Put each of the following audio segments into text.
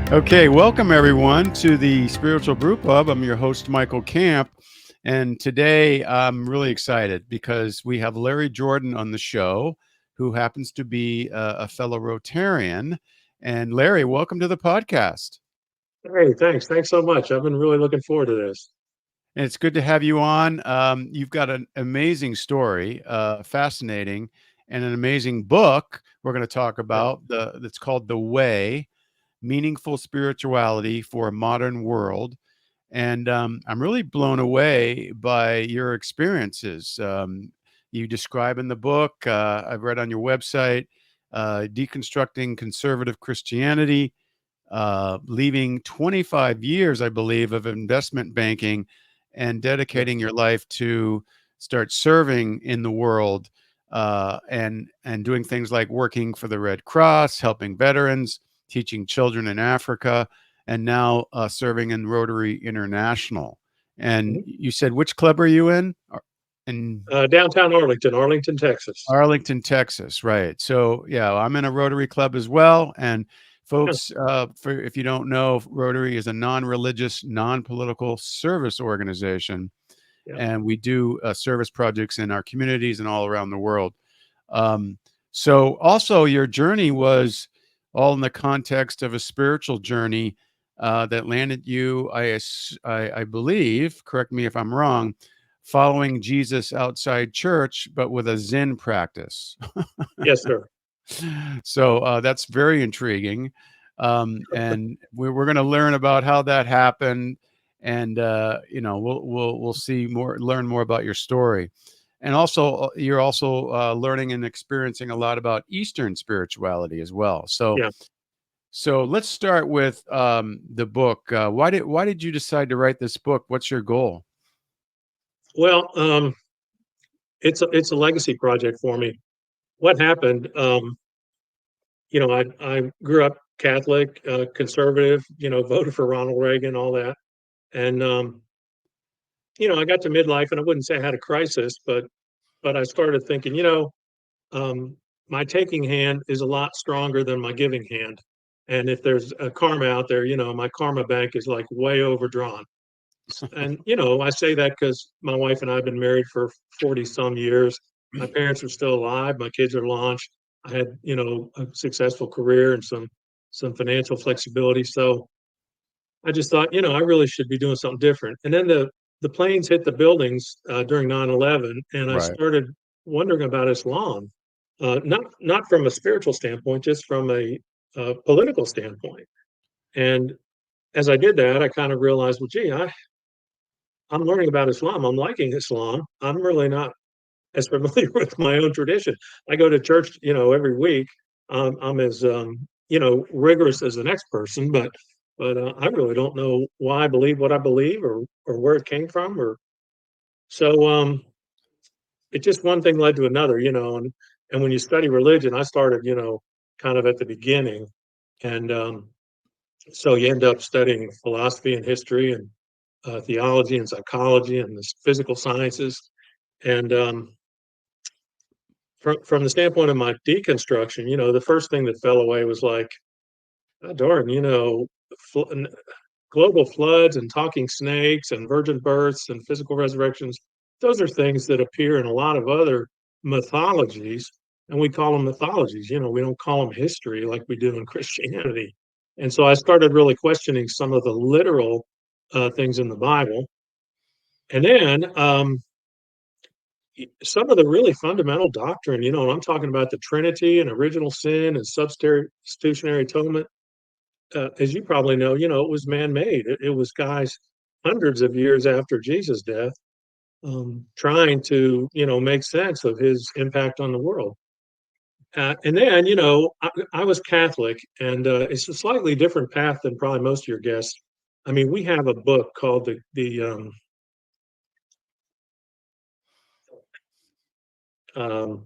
Okay, welcome everyone to the Spiritual Brew Pub. I'm your host, Michael Camp. And today I'm really excited because we have Larry Jordan on the show, who happens to be a fellow Rotarian. And Larry, welcome to the podcast. Hey, thanks. Thanks so much. I've been really looking forward to this. And it's good to have you on. You've got an amazing story, fascinating, and an amazing book we're going to talk Yeah. about. That's called The Way: Meaningful Spirituality for a Modern World. And I'm really blown away by your experiences. You describe in the book, I've read on your website, deconstructing conservative Christianity, leaving 25 years, I believe, of investment banking and Yeah. dedicating your life to start serving in the world, and doing things like working for the Red Cross, helping veterans, teaching children in Africa, and now serving in Rotary International. And Mhm. you said, which club are you in? In Downtown Arlington, Texas. Arlington, Texas, right. So, yeah, I'm in a Rotary Club as well. And Yeah. folks, for if you don't know, Rotary is a non-religious, non-political service organization, Yeah. and we do service projects in our communities and all around the world. Um, so, also, your journey was all in the context of a spiritual journey that landed you, I believe, correct me if I'm wrong, following Jesus outside church, but with a Zen practice. Yes, sir. So that's very intriguing. And we're going to learn about how that happened. And, we'll see more, learn more about your story. And also, you're also learning and experiencing a lot about Eastern spirituality as well. So, Yeah. let's start with the book. Why did you decide to write this book? What's your goal? Well, it's a legacy project for me. What happened? I grew up Catholic, conservative. Voted for Ronald Reagan, all that, and I got to midlife, and I wouldn't say I had a crisis, but I started thinking, um, my taking hand is a lot stronger than my giving hand. And if there's a karma out there, my karma bank is like way overdrawn. And, I say that because my wife and I have been married for 40 some years. My parents are still alive. My kids are launched. I had, a successful career and some financial flexibility. So I just thought, I really should be doing something different. And then the planes hit the buildings during 9/11, and I Right. started wondering about Islam, not from a spiritual standpoint, just from a political standpoint. And as I did that, I kind of realized, well, gee, I'm learning about Islam. I'm liking Islam. I'm really not as familiar with my own tradition. I go to church, every week. I'm as rigorous as the next person, but I really don't know why I believe what I believe or where it came from or so. It just one thing led to another, and when you study religion, I started, kind of at the beginning, and so you end up studying philosophy and history and theology and psychology and the physical sciences, and from the standpoint of my deconstruction, the first thing that fell away was like, oh, darn, fl- global floods and talking snakes and virgin births and physical resurrections. Those are things that appear in a lot of other mythologies, and we call them mythologies. We don't call them history like we do in Christianity. And so I started really questioning some of the literal things in the Bible. And then some of the really fundamental doctrine, and I'm talking about the Trinity and original sin and substitutionary atonement. As you probably know, it was man-made. It was guys hundreds of years after Jesus' death, trying to, make sense of his impact on the world. And then, I was Catholic, and it's a slightly different path than probably most of your guests. I mean, we have a book called um,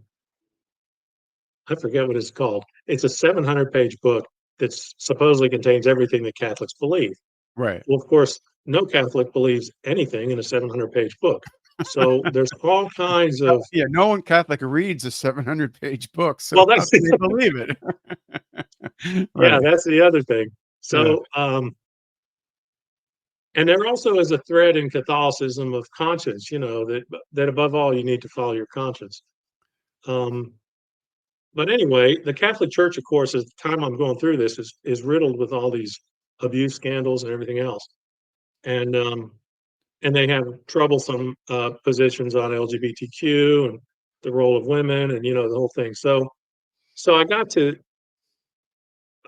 I forget what it's called. It's a 700-page book that supposedly contains everything that Catholics believe. Right. Well, of course, no Catholic believes anything in a 700-page book. So there's all kinds of, Yeah, no one Catholic reads a 700-page book, so well, how can they believe it? yeah, Right. that's the other thing. Yeah. So, and there also is a thread in Catholicism of conscience, that above all, you need to follow your conscience. Um, but anyway, the Catholic Church, of course, at the time I'm going through this, is riddled with all these abuse scandals and everything else. And and they have troublesome positions on LGBTQ and the role of women, and the whole thing. So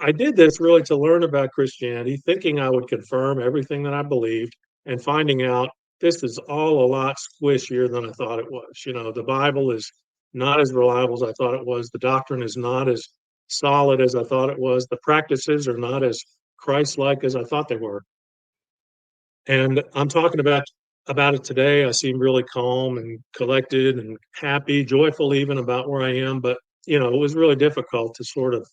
I did this really to learn about Christianity, thinking I would confirm everything that I believed, and finding out this is all a lot squishier than I thought it was. The Bible is not as reliable as I thought it was. The doctrine is not as solid as I thought it was. The practices are not as Christ-like as I thought they were. And I'm talking about it today. I seem really calm and collected and happy, joyful even about where I am. But it was really difficult to sort of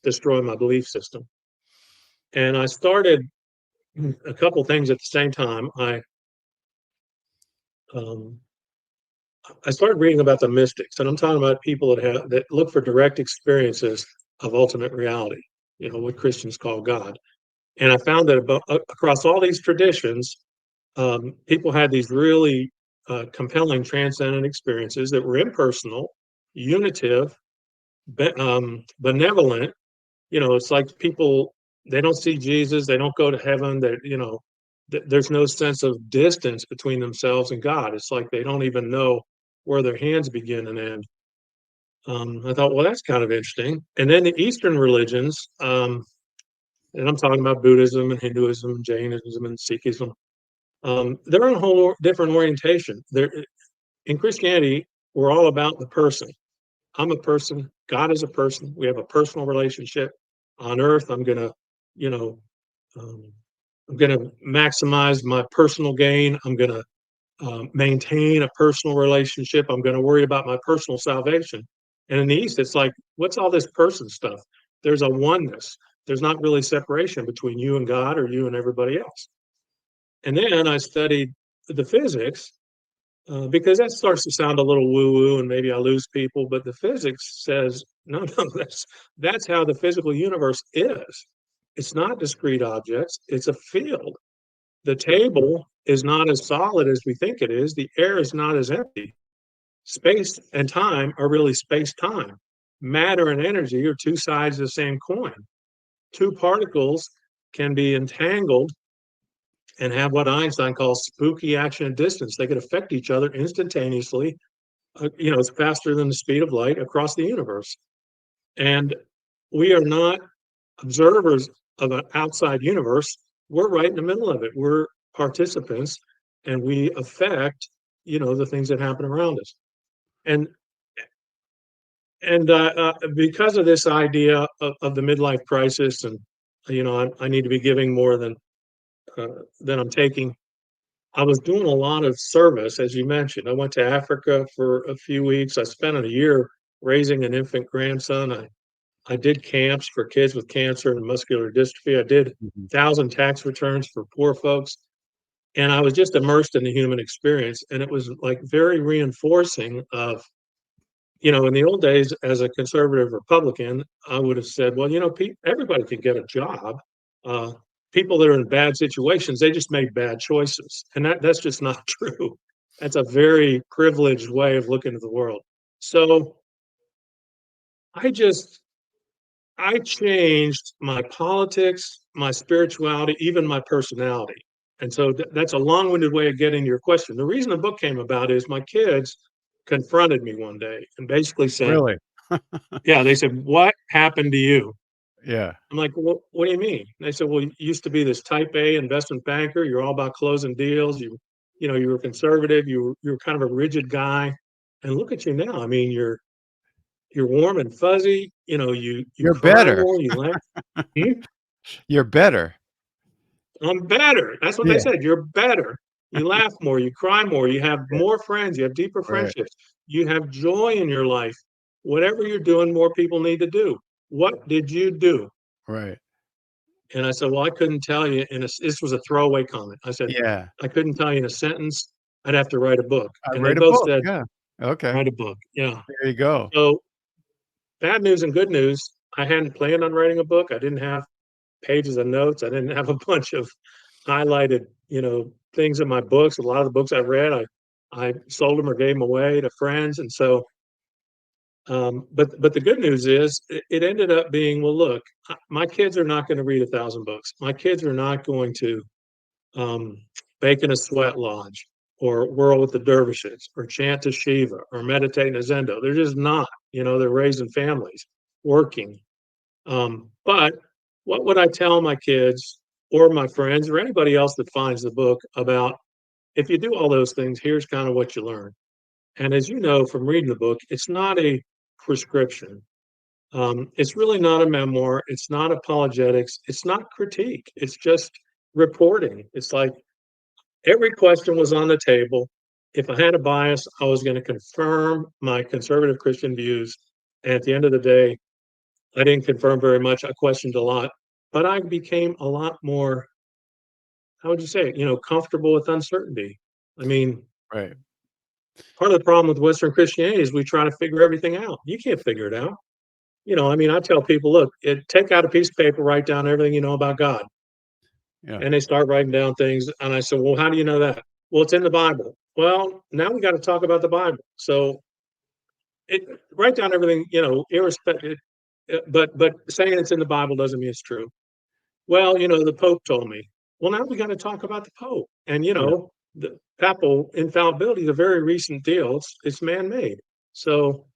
destroy my belief system. And I started a couple things at the same time. Um, I started reading about the mystics, and I'm talking about people that look for direct experiences of ultimate reality. What Christians call God. And I found that across all these traditions, people had these really compelling transcendent experiences that were impersonal, unitive, benevolent. It's like people, they don't see Jesus, they don't go to heaven. There's no sense of distance between themselves and God. It's like they don't even know where their hands begin and end. I thought, well, that's kind of interesting. And then the Eastern religions, and I'm talking about Buddhism and Hinduism and Jainism and Sikhism. They're on a whole different orientation. In Christianity, we're all about the person. I'm a person. God is a person. We have a personal relationship. On earth, you know, um, I'm gonna maximize my personal gain. I'm gonna maintain a personal relationship. I'm gonna worry about my personal salvation. And in the East, it's like, what's all this person stuff? There's a oneness. There's not really separation between you and God or you and everybody else. And then I studied the physics because that starts to sound a little woo-woo, and maybe I lose people. But the physics says no, no, that's how the physical universe is. It's not discrete objects; it's a field. The table is not as solid as we think it is. The air is not as empty. Space and time are really space-time. Matter and energy are two sides of the same coin. Two particles can be entangled and have what Einstein calls spooky action at distance. They could affect each other instantaneously. It's faster than the speed of light across the universe. And we are not observers of an outside universe. We're right in the middle of it. We're participants, and we affect, the things that happen around us. And because of this idea of the midlife crisis, and I need to be giving more than I'm taking. I was doing a lot of service, as you mentioned. I went to Africa for a few weeks. I spent a year raising an infant grandson. I did camps for kids with cancer and muscular dystrophy. I did Mhm. 1,000 tax returns for poor folks. And I was just immersed in the human experience. And it was like very reinforcing of, in the old days, as a conservative Republican, I would have said, well, everybody can get a job. Uh, People that are in bad situations, they just made bad choices. And that's just not true. That's a very privileged way of looking at the world. So I just, I changed my politics, my spirituality, even my personality. And so that's a long winded way of getting to your question. The reason the book came about is my kids confronted me one day and basically said, Really? yeah, they said, what happened to you? Yeah. I'm like, well, what do you mean? And they said, well, you used to be this type A investment banker. You're all about closing deals. You were conservative. You were kind of a rigid guy. And look at you now. I mean, you're warm and fuzzy. You You're cry better. more. You laugh. Hmm? You're better. I'm better. That's what they Yeah. said. You're better. You laugh more. You cry more. You have Yeah. more friends. You have deeper Right. friendships. You have joy in your life. Whatever you're doing, more people need to do. What did you do? Right. And I said, well, I couldn't tell you. This was a throwaway comment. I said, Yeah. I couldn't tell you in a sentence. I'd have to write a book. I And they write a both book. said, Yeah. Okay. write a book. Yeah. There you go. So bad news and good news. I hadn't planned on writing a book. I didn't have pages of notes. I didn't have a bunch of highlighted, things in my books. A lot of the books I read, I sold them or gave them away to friends. And so, but the good news is it ended up being, well, look, my kids are not going to read 1,000 books. My kids are not going to um, bake in a sweat lodge or whirl with the dervishes or chant to Shiva or meditate in a zendo. They're just not. They're raising families, working. But what would I tell my kids or my friends or anybody else that finds the book about if you do all those things, here's kind of what you learn. And as you know from reading the book, it's not a prescription. It's really not a memoir. It's not apologetics. It's not critique. It's just reporting. It's like every question was on the table. If I had a bias, I was going to confirm my conservative Christian views. And at the end of the day, I didn't confirm very much. I questioned a lot, but I became a lot more, how would you say it, comfortable with uncertainty. I mean, Right. part of the problem with Western Christianity is we try to figure everything out. You can't figure it out. I mean, I tell people, look, take out a piece of paper, write down everything you know about God. Yeah. And they start writing down things. And I said, well, how do you know that? Well, it's in the Bible. Well, now we got to talk about the Bible. So write down everything, irrespective. But saying it's in the Bible doesn't mean it's true. Well, the Pope told me. Well, now we got to talk about the Pope. And, Yeah. the papal infallibility is a very recent deal. It's man made. So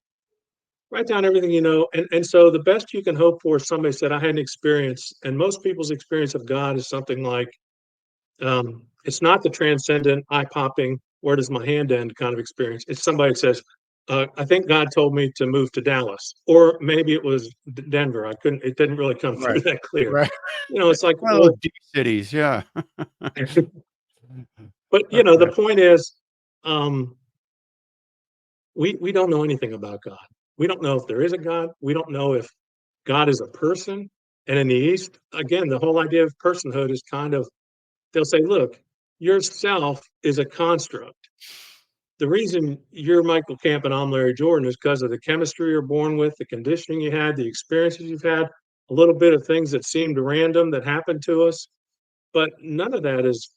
write down everything you know. And so the best you can hope for is somebody said, I had an experience. And most people's experience of God is something like, it's not the transcendent, eye popping, where does my hand end kind of experience. It's somebody that says, I think God told me to move to Dallas, or maybe it was Denver. It didn't really come through Right. that clear. Right. It's like, Well, well, deep cities. Yeah. but the Okay. point is, um, we don't know anything about God. We don't know if there is a God. We don't know if God is a person. And in the East, again, the whole idea of personhood is kind of, they'll say, look, yourself is a construct. The reason you're Michael Camp and I'm Larry Jordan is because of the chemistry you're born with, the conditioning you had, the experiences you've had, a little bit of things that seemed random that happened to us. But none of that is,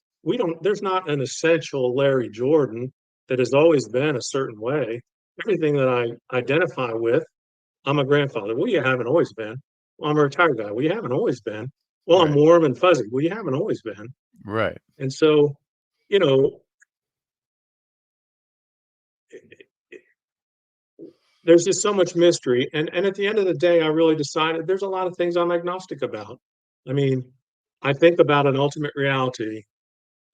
there's not an essential Larry Jordan that has always been a certain way. Everything that I identify with, I'm a grandfather. Well, you haven't always been. Well, I'm a retired guy. Well, you haven't always been. Well, I'm Right. warm and fuzzy. Well, you haven't always been. Right. And so, you know, there's just so much mystery. And at the end of the day, I really decided there's a lot of things I'm agnostic about. I mean, I think about an ultimate reality.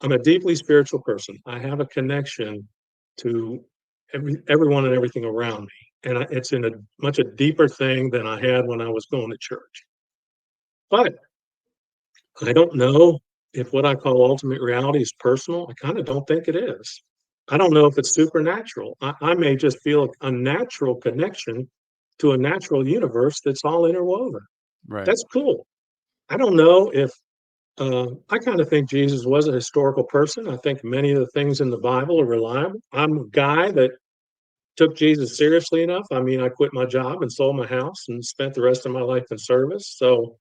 I'm a deeply spiritual person. I have a connection to everyone and everything around me. And it's in a much a deeper thing than I had when I was going to church. But I don't know if what I call ultimate reality is personal. I kind of don't think it is. I don't know if it's supernatural. I may just feel a natural connection to a natural universe that's all interwoven. Right. That's cool. I don't know if I kind of think Jesus was a historical person. I think many of the things in the Bible are reliable. I'm a guy that took Jesus seriously enough. I mean, I quit my job and sold my house and spent the rest of my life in service. So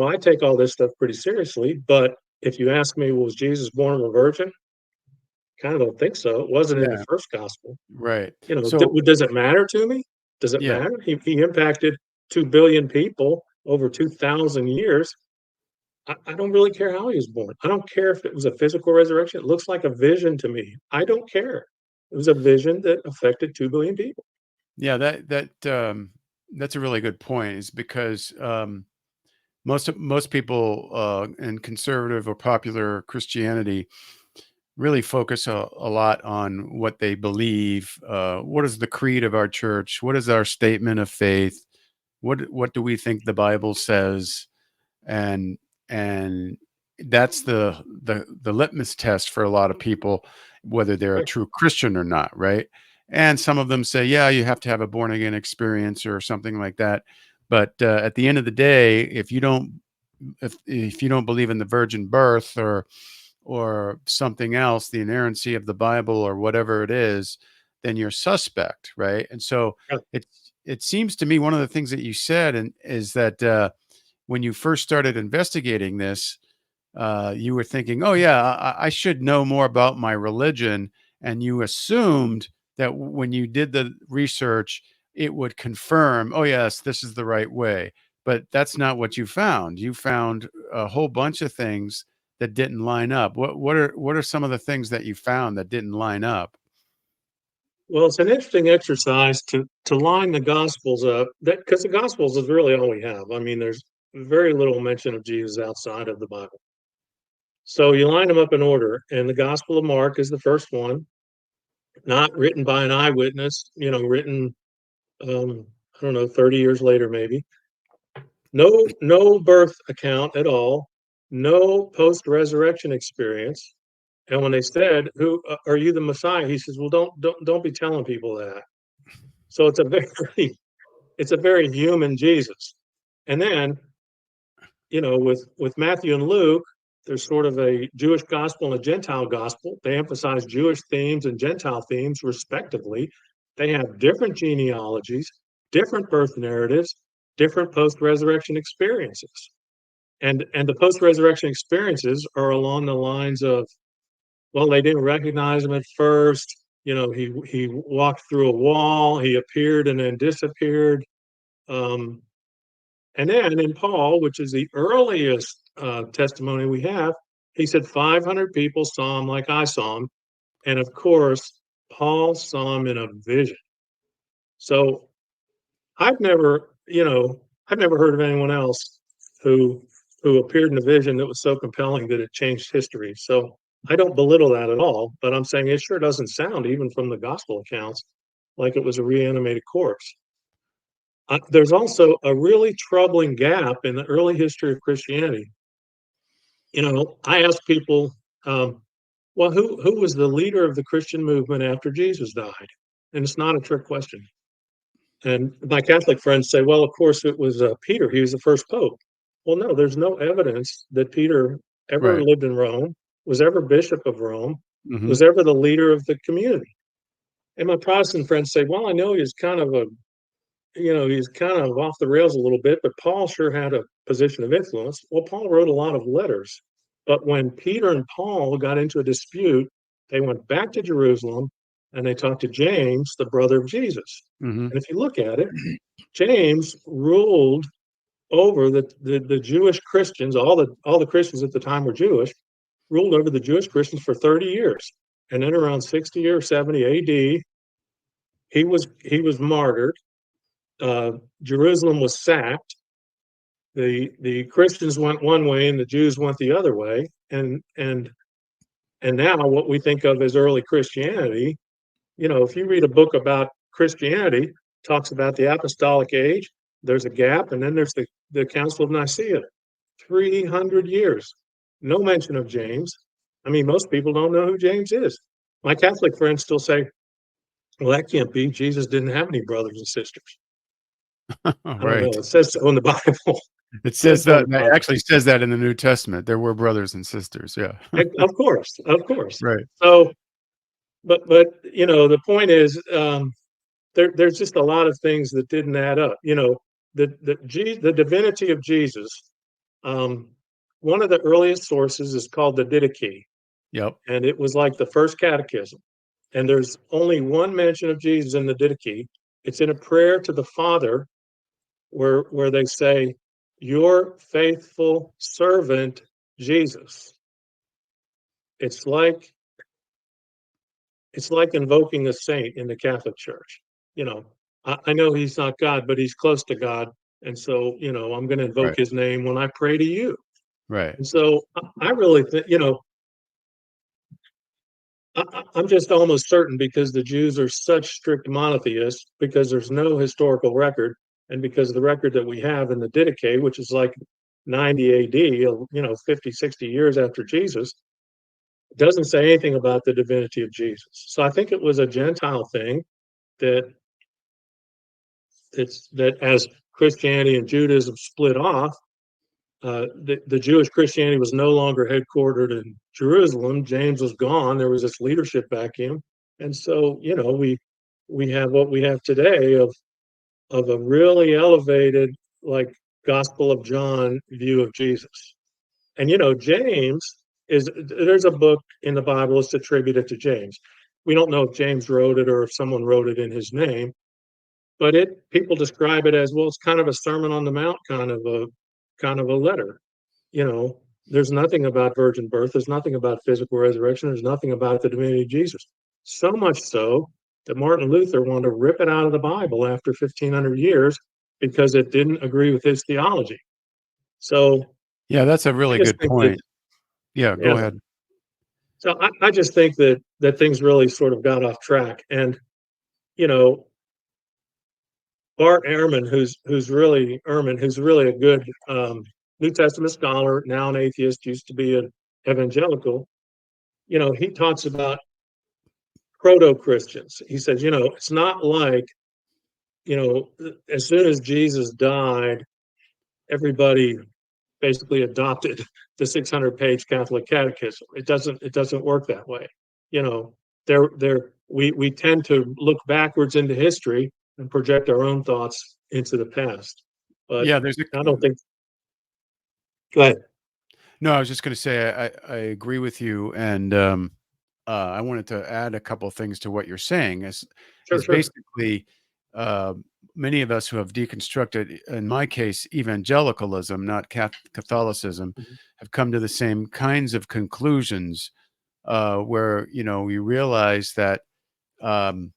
I take all this stuff pretty seriously. But if you ask me, was Jesus born of a virgin? Kind of don't think so. It wasn't in the Yeah. first gospel. Right. So, Does it matter to me? Does it yeah. matter? He impacted 2 billion people over 2,000 years. I don't really care how he was born. I don't care if it was a physical resurrection. It looks like a vision to me. I don't care. It was a vision that affected 2 billion people. Yeah, that's a really good point is because most people in conservative or popular Christianity really focus a lot on what they believe. What is the creed of our church? What is our statement of faith? What do we think the Bible says? And and that's the litmus test for a lot of people, whether they're a Right. true Christian or not, right? And some of them say, yeah, you have to have a born again experience or something like that. But at the end of the day, if you don't believe in the virgin birth or something else, the inerrancy of the Bible or whatever it is, then you're suspect, right? And so Yeah. it seems to me one of the things that you said and is that when you first started investigating this, you were thinking, "Oh yeah, I should know more about my religion," and you assumed that when you did the research, it would confirm, "Oh yes, this is the right way." But that's not what you found. You found a whole bunch of things that didn't line up. What are some of the things that you found that didn't line up? Well, it's an interesting exercise to line the Gospels up, that because the Gospels is really all we have. I mean, there's very little mention of Jesus outside of the Bible. So you line them up in order, and the Gospel of Mark is the first one, not written by an eyewitness, written I don't know, 30 years later maybe. No birth account at all, no post-resurrection experience. And when they said, "Who are you, the Messiah?" He says, "Well, don't be telling people that." So it's a very human Jesus. And then, with Matthew and Luke, there's sort of a Jewish gospel and a Gentile gospel. They emphasize Jewish themes and Gentile themes, respectively. They have different genealogies, different birth narratives, different post-resurrection experiences. And the post-resurrection experiences are along the lines of, well, they didn't recognize him at first. He walked through a wall, he appeared and then disappeared. Um, and then in Paul, which is the earliest testimony we have, he said 500 people saw him like I saw him. And of course, Paul saw him in a vision. So I've never, I've never heard of anyone else who who appeared in a vision that was so compelling that it changed history. So I don't belittle that at all, but I'm saying it sure doesn't sound, even from the gospel accounts, like it was a reanimated corpse. There's also a really troubling gap in the early history of Christianity. I ask people, well, who was the leader of the Christian movement after Jesus died? And it's not a trick question. And my Catholic friends say, well, of course, it was Peter. He was the first pope. Well, no, there's no evidence that Peter ever Right. lived in Rome, was ever bishop of Rome, Mhm. was ever the leader of the community. And my Protestant friends say, well, I know he's kind of off the rails a little bit, but Paul sure had a position of influence. Well, Paul wrote a lot of letters, but when Peter and Paul got into a dispute, they went back to Jerusalem and they talked to James, the brother of Jesus. Mhm. And if you look at it, James ruled over the Jewish Christians, all the Christians at the time were Jewish, ruled over the Jewish Christians for 30 years. And then around 60 or 70 AD, he was martyred. Jerusalem was sacked. The Christians went one way and the Jews went the other way. And now what we think of as early Christianity, if you read a book about Christianity, talks about the apostolic age, there's a gap, and then there's the Council of Nicaea, 300 years. No mention of James. I mean, most people don't know who James is. My Catholic friends still say, well, that can't be. Jesus didn't have any brothers and sisters. I don't Right. know. It says so in the Bible. It It says says so in that the it Bible. actually says that in the New Testament. There were brothers and sisters, yeah. Of course, of course. Right. So, but the point is, there's just a lot of things that didn't add up. The divinity of Jesus. Um, One of the earliest sources is called the Didache, Yep. and it was like the first catechism. And there's only one mention of Jesus in the Didache. It's in a prayer to the Father, where they say, "Your faithful servant Jesus." It's like it's like invoking a saint in the Catholic Church. I know he's not God, but he's close to God, and so I'm going to invoke Right. his name when I pray to you. Right. And so I really think, I'm just almost certain, because the Jews are such strict monotheists, because there's no historical record, and because the record that we have in the Didache, which is like 90 AD, 50, 60 years after Jesus, doesn't say anything about the divinity of Jesus. So I think it was a Gentile thing that that as Christianity and Judaism split off, the Jewish Christianity was no longer headquartered in Jerusalem. James was gone. There was this leadership vacuum, and so we have what we have today of a really elevated, like, Gospel of John view of Jesus. And James there's a book in the Bible that's attributed to James. We don't know if James wrote it or if someone wrote it in his name, but people describe it as, well, it's kind of a Sermon on the Mount, kind of a letter. There's nothing about virgin birth, there's nothing about physical resurrection, there's nothing about the divinity of Jesus. So much so that Martin Luther wanted to rip it out of the Bible after 1,500 years because it didn't agree with his theology. So Yeah, that's a I really just good think that, point. Yeah, go yeah. ahead. So I just think that things really sort of got off track. And, you know, Bart Ehrman, who's really a good New Testament scholar, now an atheist, used to be an evangelical. He talks about proto-Christians. He says, it's not like, as soon as Jesus died, everybody basically adopted the 600-page Catholic Catechism. It doesn't work that way. You know, we tend to look backwards into history and project our own thoughts into the past. But Yeah, there's a I don't think. Go ahead. no, I was just gonna say I agree with you, and, I wanted to add a couple things to what you're saying Sure, is sure. basically, uh, many of us who have deconstructed, in my case, evangelicalism, not Catholicism, Mhm. have come to the same kinds of conclusions, where, we realize that, the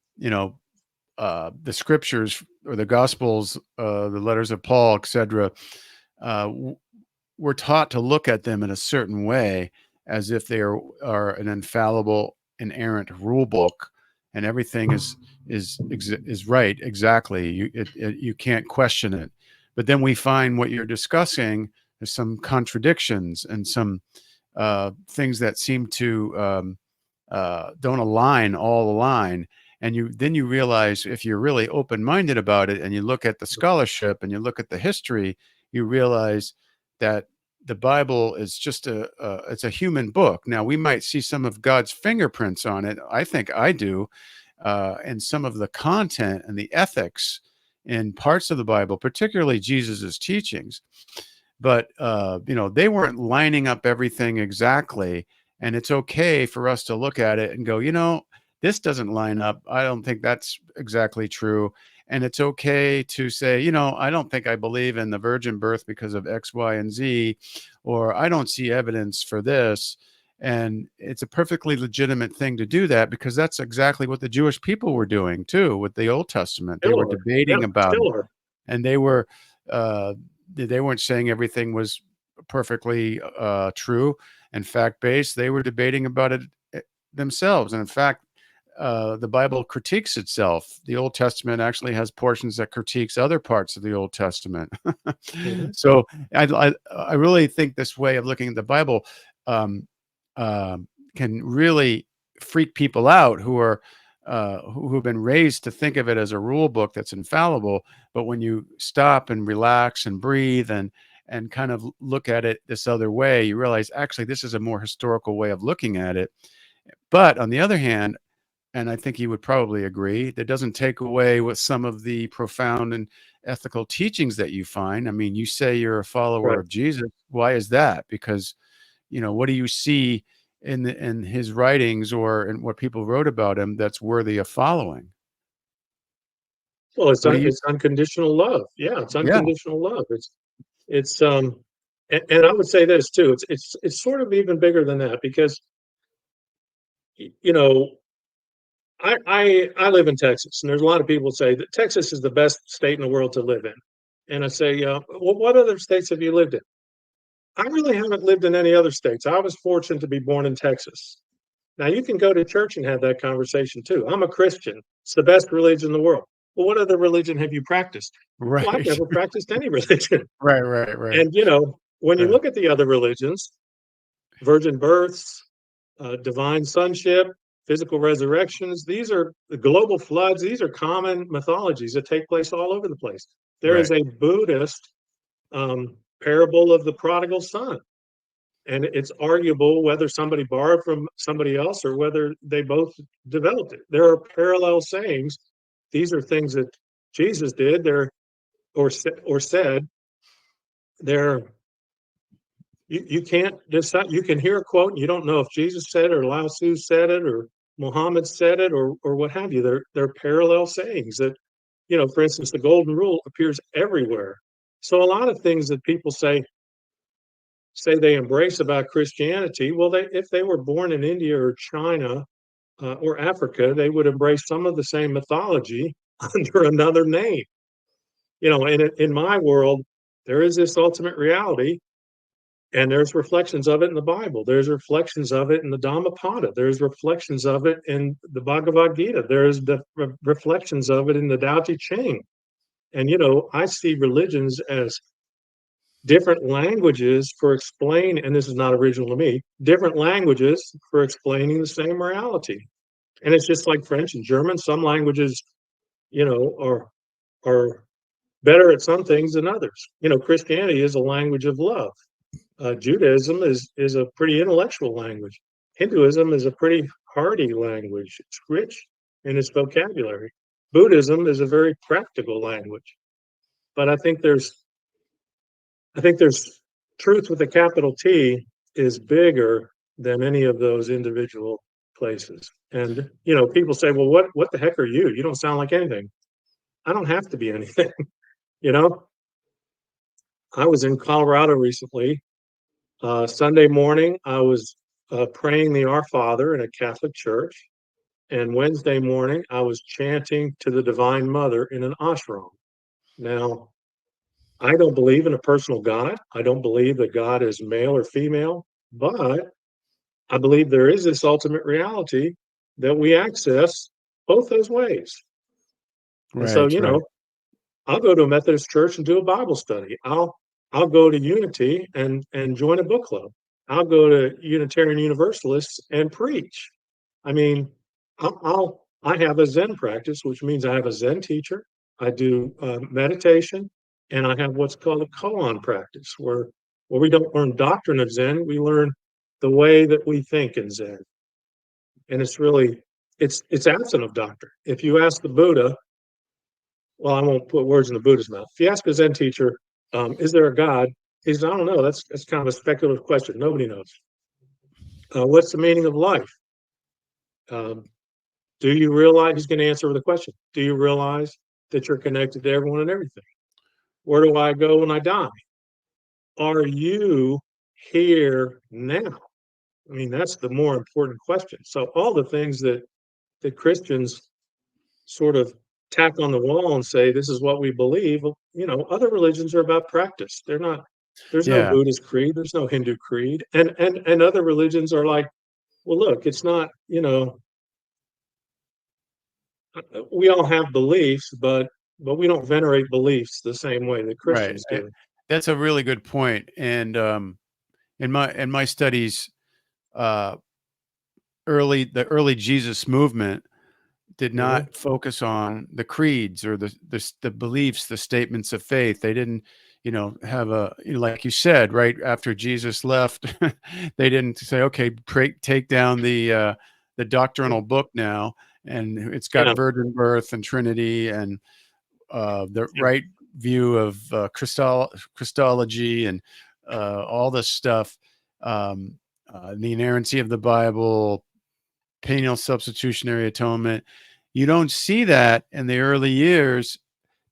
scriptures or the gospels, the letters of Paul, etc., uh, we're taught to look at them in a certain way as if they are an infallible, inerrant rule book, and everything is right exactly. You can't question it. But then we find what you're discussing. There's some contradictions and some things that seem to don't align, and you realize, if you're really open-minded about it and you look at the scholarship and you look at the history, you realize that the Bible is just it's a human book. Now, we might see some of God's fingerprints on it. I think I do, and some of the content and the ethics in parts of the Bible, particularly Jesus's teachings. But they weren't lining up everything exactly, and it's okay for us to look at it and go, this doesn't line up. I don't think that's exactly true. And it's okay to say, I don't think I believe in the virgin birth because of X, Y, and Z, or I don't see evidence for this. And it's a perfectly legitimate thing to do that, because that's exactly what the Jewish people were doing too with the Old Testament. They Still were are. Yeah, debating about it, still are. and uh, they weren't saying everything was perfectly true and fact based. They were debating about it themselves. And in fact, the Bible critiques itself. The Old Testament actually has portions that critiques other parts of the Old Testament. Mhm. So I really think this way of looking at the Bible um, um can really freak people out who have been raised to think of it as a rule book that's infallible. But when you stop and relax and breathe and kind of look at it this other way, you realize actually this is a more historical way of looking at it. But on the other hand, and I think you would probably agree, that doesn't take away with some of the profound and ethical teachings that you find. I mean, you say you're a follower Right. of Jesus. Why is that? Because, what do you see in his writings or in what people wrote about him that's worthy of following? Well, What do you it's unconditional love. Yeah, it's Yeah, unconditional love. It's and I would say this too. It's sort of even bigger than that because y- you know I live in Texas, and there's a lot of people say that Texas is the best state in the world to live in. And I say, well, what other states have you lived in? I really haven't lived in any other states. I was fortunate to be born in Texas. Now you can go to church and have that conversation too. I'm a Christian. It's the best religion in the world. Well, what other religion have you practiced? Well, I've right. never practiced any religion. Right, right, right. And when you Yeah, look at the other religions, virgin births, divine sonship, physical resurrections. These are the global floods. These are common mythologies that take place all over the place. There is right, a Buddhist parable of the prodigal son, and it's arguable whether somebody borrowed from somebody else or whether they both developed it. There are parallel sayings. These are things that Jesus did there or said. they're you can't decide. You can hear a quote and you don't know if Jesus said it or Lao Tzu said it or Muhammad said it or what have you. They're parallel sayings that, for instance, the golden rule appears everywhere. So a lot of things that people say they embrace about Christianity, well, if they were born in India or China or Africa, they would embrace some of the same mythology under another name. And in my world, there is this ultimate reality, and there's reflections of it in the Bible. There's reflections of it in the Dhammapada. There's reflections of it in the Bhagavad Gita. There's the reflections of it in the Tao Te Ching. And I see religions as different languages for explain, and this is not original to me, different languages for explaining the same reality. And it's just like French and German. Some languages, are better at some things than others. Christianity is a language of love. Judaism is a pretty intellectual language. Hinduism is a pretty hearty language. It's rich in its vocabulary. Buddhism is a very practical language. But I think there's truth with a capital T is bigger than any of those individual places. And people say, "Well, what the heck are you? You don't sound like anything." I don't have to be anything. you know, I was in Colorado recently. Sunday morning, I was praying the Our Father in a Catholic church, and Wednesday morning, I was chanting to the Divine Mother in an ashram. Now, I don't believe in a personal God. I don't believe that God is male or female, but I believe there is this ultimate reality that we access both those ways. And so, Right, right. I'll go to a Methodist church and do a Bible study. I'll go to Unity and join a book club. I'll go to Unitarian Universalists and preach. I mean, I have a Zen practice, which means I have a Zen teacher. I do meditation, and I have what's called a koan practice, where we don't learn doctrine of Zen, we learn the way that we think in Zen, and it's absent of doctrine. If you ask the Buddha, well, I won't put words in the Buddha's mouth. If you ask a Zen teacher, is there a God? He says, I don't know. That's kind of a speculative question. Nobody knows. What's the meaning of life? Um, do you realize he's going to answer the question? Do you realize that you're connected to everyone and everything? Where do I go when I die? Are you here now? I mean, that's the more important question. So all the things that Christians sort of tack on the wall and say this is what we believe, other religions are about practice. They're not. There's no Yeah, Buddhist creed, there's no Hindu creed, and other religions are like, well, look, it's not, we all have beliefs, but we don't venerate beliefs the same way that right. Christians do. That's a really good point. And in my studies, uh, the early Jesus movement did Hmm. not focus on the creeds or the beliefs, the statements of faith. They didn't, have like you said, right after Jesus left, they didn't say, okay, take down the doctrinal book now, and it's got Yeah, virgin birth and Trinity and the yeah, right view of Christology and all this stuff, the inerrancy of the Bible, penal substitutionary atonement. You don't see that in the early years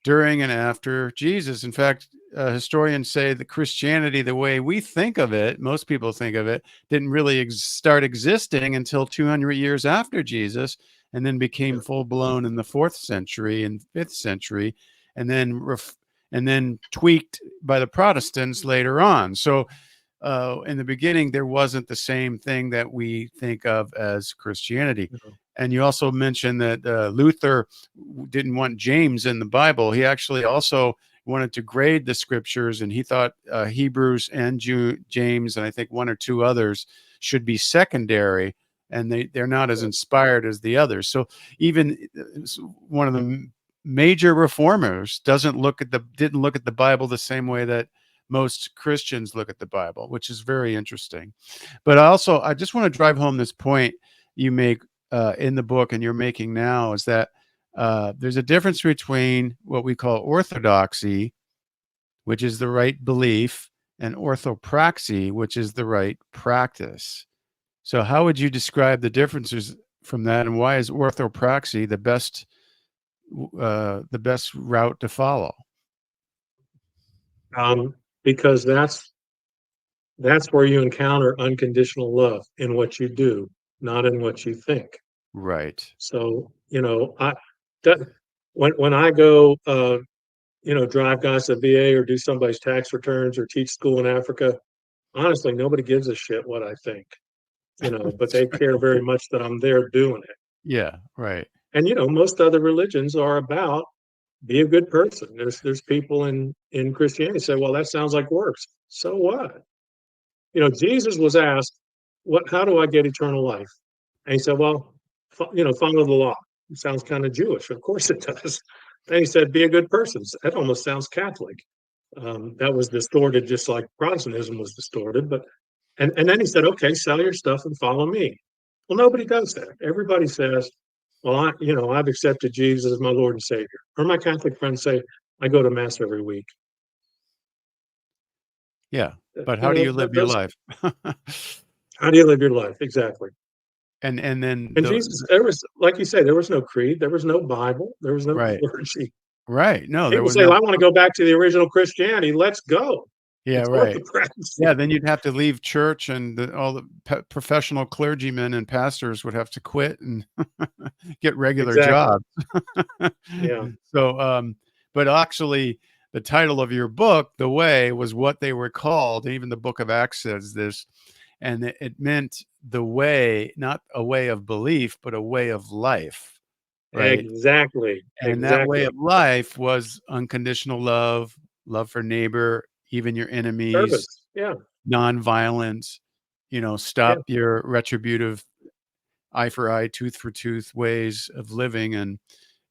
during and after Jesus. In fact, historians say that Christianity, the way we think of it, most people think of it, didn't really start existing until 200 years after Jesus, and then became yeah. full blown in the 4th century and 5th century, and then tweaked by the Protestants later on. So in the beginning, there wasn't the same thing that we think of as Christianity. No, And you also mentioned that Luther didn't want James in the Bible. He actually also wanted to grade the scriptures, and he thought Hebrews and James, and I think one or two others, should be secondary, and they're not as yeah, inspired as the others. So even one of the major reformers didn't look at the Bible the same way that most Christians look at the Bible, which is very interesting. But I just want to drive home this point you make in the book and you're making now, is that there's a difference between what we call orthodoxy which is the right belief, and orthopraxy, which is the right practice. So, how would you describe the differences from that, and why is orthopraxy the best route to follow? Because that's where you encounter unconditional love in what you do, not in what you think. Right. So, that, when I go, drive guys to VA or do somebody's tax returns or teach school in Africa, honestly, nobody gives a shit what I think, but That's they right. care very much that I'm there doing it. Yeah. Right. And most other religions are about be a good person. There's people in Christianity say, well, that sounds like works. So what? Jesus was asked, "What? How do I get eternal life?" And he said, "Well, follow the law." It sounds kind of Jewish. Of course it does. Then he said, "Be a good person." That almost sounds Catholic. That was distorted, just like Protestantism was distorted. But and then he said, "Okay, sell your stuff and follow me." Well, nobody does that. Everybody says, "Well, I've accepted Jesus as my Lord and Savior." Or my Catholic friends say, "I go to mass every week." Yeah. But how do you live your Those. life? How do you live your life? Exactly. And then And Jesus, there was, like you say, there was no creed, there was no Bible, there was no right. clergy. Right. No, there People was say, no well, I want to go back to the original Christianity. Let's go. yeah, It's right. Yeah, orthopraxy. then you'd have to leave church, and all the professional clergymen and pastors would have to quit and get regular Exactly. jobs. Yeah. So, but actually, the title of your book, The Way, was what they were called. Even the book of Acts says this. And it meant the way, not a way of belief, but a way of life, right? Exactly. And that way of Exactly. life was unconditional love, love for neighbor, even your enemies, Service. Yeah. nonviolence, Yeah. stop your retributive eye for eye, tooth for tooth ways of living, and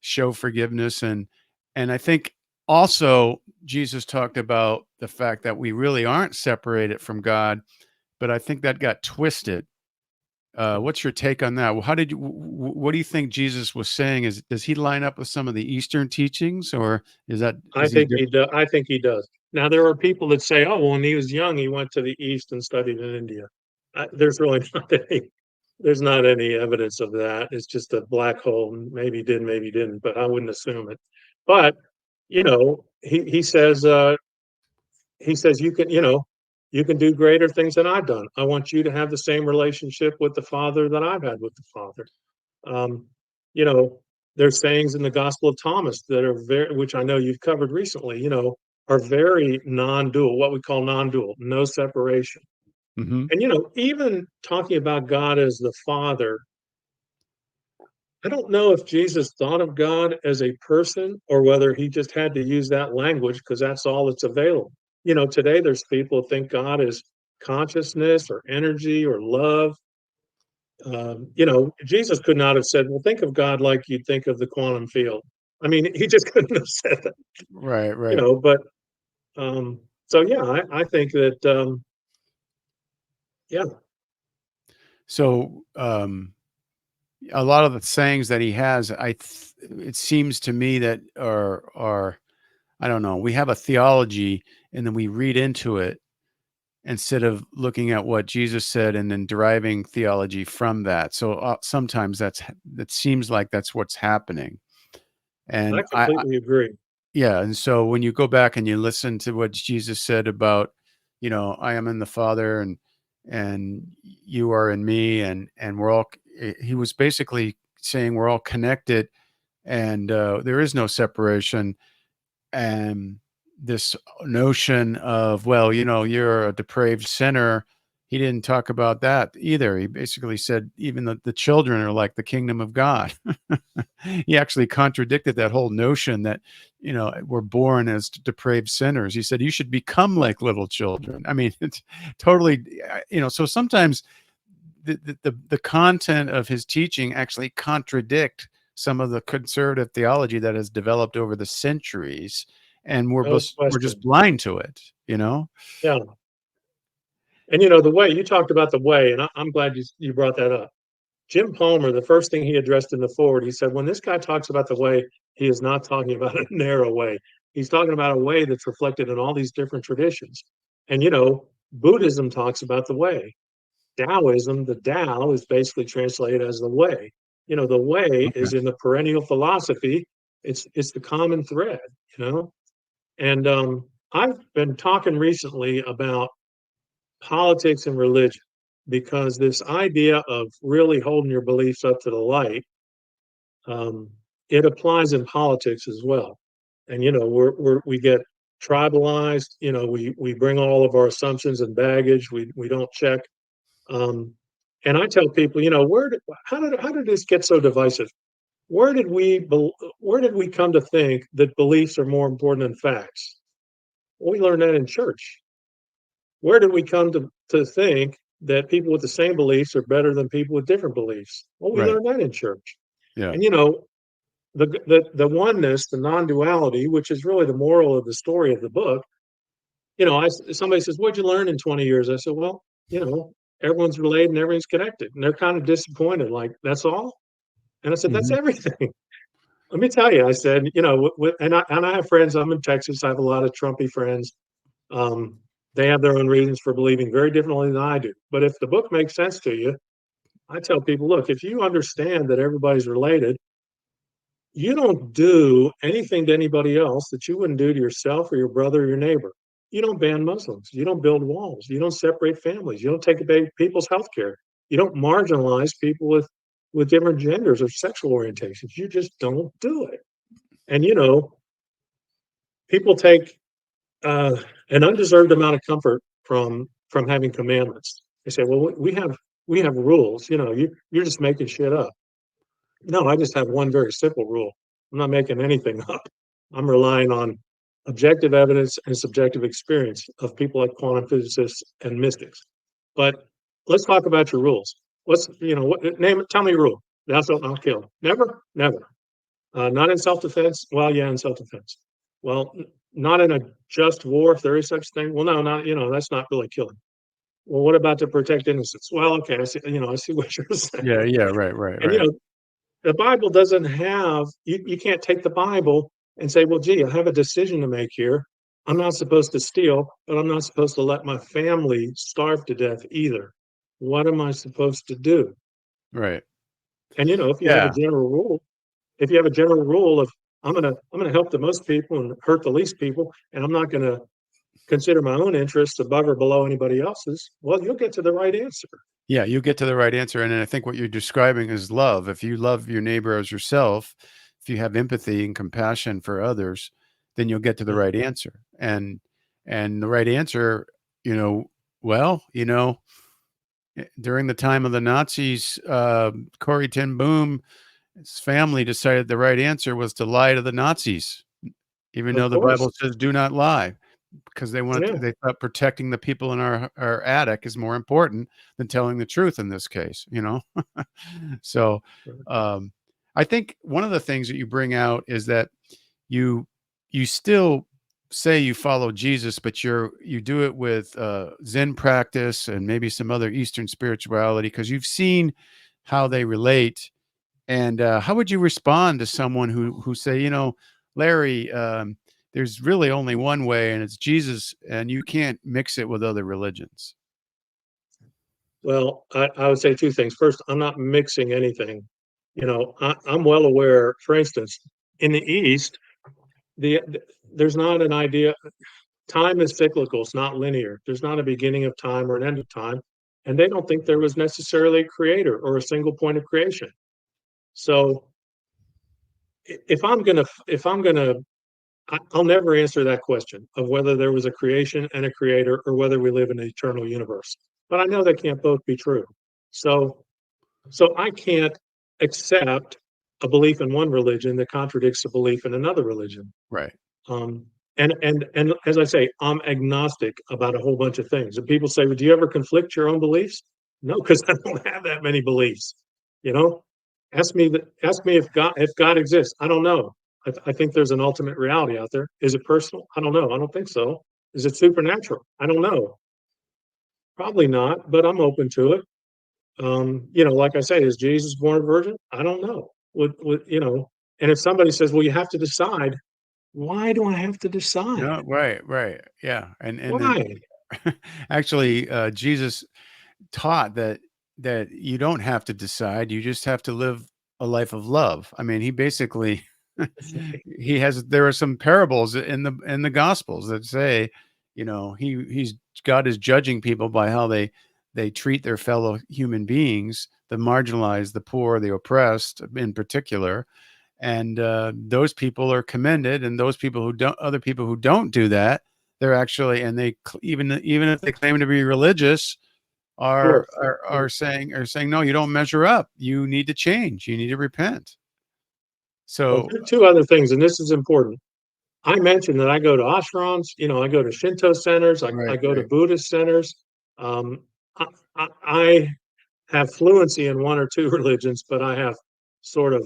show forgiveness. And I think also Jesus talked about the fact that we really aren't separated from God, but I think that got twisted. What's your take on that? Well, how did you? What do you think Jesus was saying? Does he line up with some of the Eastern teachings, or I is he think he different? does. I think he does. Now there are people that say, "Oh, well, when he was young, he went to the East and studied in India." There's really not any. There's not any evidence of that. It's just a black hole. Maybe he did, maybe he didn't, but I wouldn't assume it. But he says you can do greater things than I've done. I want you to have the same relationship with the Father that I've had with the Father. Um, you know, there's sayings in the Gospel of Thomas that are very, which I know you've covered recently. Are very non-dual, what we call non-dual, no separation. Hmm. And even talking about God as the Father, I don't know if Jesus thought of God as a person or whether he just had to use that language because that's all that's available. Today there's people who think God is consciousness or energy or love. Jesus could not have said, well, think of God like you'd think of the quantum field. I mean, he just couldn't have said that, Right, right. but so yeah, I think that, yeah, So, a lot of the sayings that he has, it seems to me that are I don't know. We have a theology, and then we read into it instead of looking at what Jesus said and then deriving theology from that. So sometimes that seems like that's what's happening. I And completely agree. yeah, and so when you go back and you listen to what Jesus said about, I am in the Father, and you are in me, and we're all he was basically saying we're all connected, and there is no separation. And this notion of, well, you're a depraved sinner, he didn't talk about that either. He basically said even the children are like the kingdom of God. He actually contradicted that whole notion that we're born as depraved sinners. He said you should become like little children. I mean, it's totally, so sometimes the content of his teaching actually contradict some of the conservative theology that has developed over the centuries, and No we're just question. blind to it. Yeah. And the way you talked about the way, and I'm glad you brought that up. Jim Palmer, the first thing he addressed in the forward, he said, when this guy talks about the way, he is not talking about a narrow way. He's talking about a way that's reflected in all these different traditions. And, Buddhism talks about the way. Taoism, the Tao is basically translated as the way. The way Okay. is in the perennial philosophy. It's the common thread, you know. And I've been talking recently about politics and religion because this idea of really holding your beliefs up to the light, um, it applies in politics as well. And we get tribalized. We bring all of our assumptions and baggage. We don't check. Um, and I tell people, how did this get so divisive? Where did we come to think that beliefs are more important than facts? Well, we learned that in church. Where did we come to think that people with the same beliefs are better than people with different beliefs? Well, we Right. learned that in church. Yeah. And the oneness, the non-duality, which is really the moral of the story of the book. Somebody says, "What'd you learn in 20 years?" I said, "Well, everyone's related and everything's connected." And they're kind of disappointed, like, "That's all?" And I said, "That's Mhm. everything." Let me tell you, I said, and I have friends. I'm in Texas. I have a lot of Trumpy friends. Um, they have their own reasons for believing very differently than I do. But if the book makes sense to you, I tell people, look, if you understand that everybody's related, you don't do anything to anybody else that you wouldn't do to yourself or your brother or your neighbor. You don't ban Muslims. You don't build walls. You don't separate families. You don't take away people's health care. You don't marginalize people with different genders or sexual orientations. You just don't do it. And people take uh, an undeserved amount of comfort from having commandments. They say, "Well, we have rules. You're just making shit up." No, I just have one very simple rule. I'm not making anything up. I'm relying on objective evidence and subjective experience of people like quantum physicists and mystics. But let's talk about your rules. Tell me a rule. Thou shalt not kill. Never, never. Not in self-defense. Well, yeah, in self-defense. Well, not in a just war, if there is such thing. Well, no, not that's not really killing. Well, what about to protect innocence? Well, okay, I see what you're Yeah, saying. yeah, right, right, And right. the Bible doesn't have you can't take the Bible and say, well, gee, I have a decision to make here. I'm not supposed to steal, but I'm not supposed to let my family starve to death either. What am I supposed to do? Right. And if you have a Yeah. general rule, if you have a general rule of I'm gonna help the most people and hurt the least people, and I'm not gonna consider my own interests above or below anybody else's, well, you'll get to the right answer. Yeah, you get to the right answer, and then I think what you're describing is love. If you love your neighbor as yourself, if you have empathy and compassion for others, then you'll get to the Yeah. right answer. And the right answer, you know, well, during the time of the Nazis, Corrie ten Boom, his family decided the right answer was to lie to the Nazis, even Of though the course. Bible says do not lie. Because Yeah. they thought protecting the people in our attic is more important than telling the truth in this case, you know? So, um, I think one of the things that you bring out is that you you still say you follow Jesus, but you do it with, Zen practice and maybe some other Eastern spirituality because 'cause you've seen how they relate and how would you respond to someone who say, Larry, there's really only one way, and it's Jesus, and you can't mix it with other religions? Well, I would say two things. First, I'm not mixing anything. I'm well aware, for instance, in the East, there's not an idea. Time is cyclical, it's not linear. There's not a beginning of time or an end of time. And they don't think there was necessarily a creator or a single point of creation. So if I'm gonna I'll never answer that question of whether there was a creation and a creator or whether we live in an eternal universe. But I know they can't both be true. So so I can't accept a belief in one religion that contradicts a belief in another religion. Right. Um, and as I say, I'm agnostic about a whole bunch of things. And people say, "Well, do you ever conflict your own beliefs?" No, because I don't have that many beliefs. You know, ask me if God exists. I don't know. I think there's an ultimate reality out there. Is it personal? I don't know. I don't think so. Is it supernatural? I don't know. Probably not, but I'm open to it. Like I say, is Jesus born a virgin? I don't know. And if somebody says, well, you have to decide, Why do I have to decide? No, right, right. Yeah. And then Why? actually Jesus taught that you don't have to decide, you just have to live a life of love. I mean, he basically That's right. he has there are some parables in the gospels that say, he's God is judging people by how they treat their fellow human beings, the marginalized, the poor, the oppressed in particular. And those people are commended, and those people who don't other people who don't do that, they're actually, and even if they claim to be religious, Of are course. are Yeah. are saying, no, you don't measure up, you need to change, you need to repent. Well, So two other things, and this is important. I mentioned that I go to ashrams, I go to Shinto centers, I right, go to right, Buddhist centers. Um, I have fluency in one or two religions, but I have sort of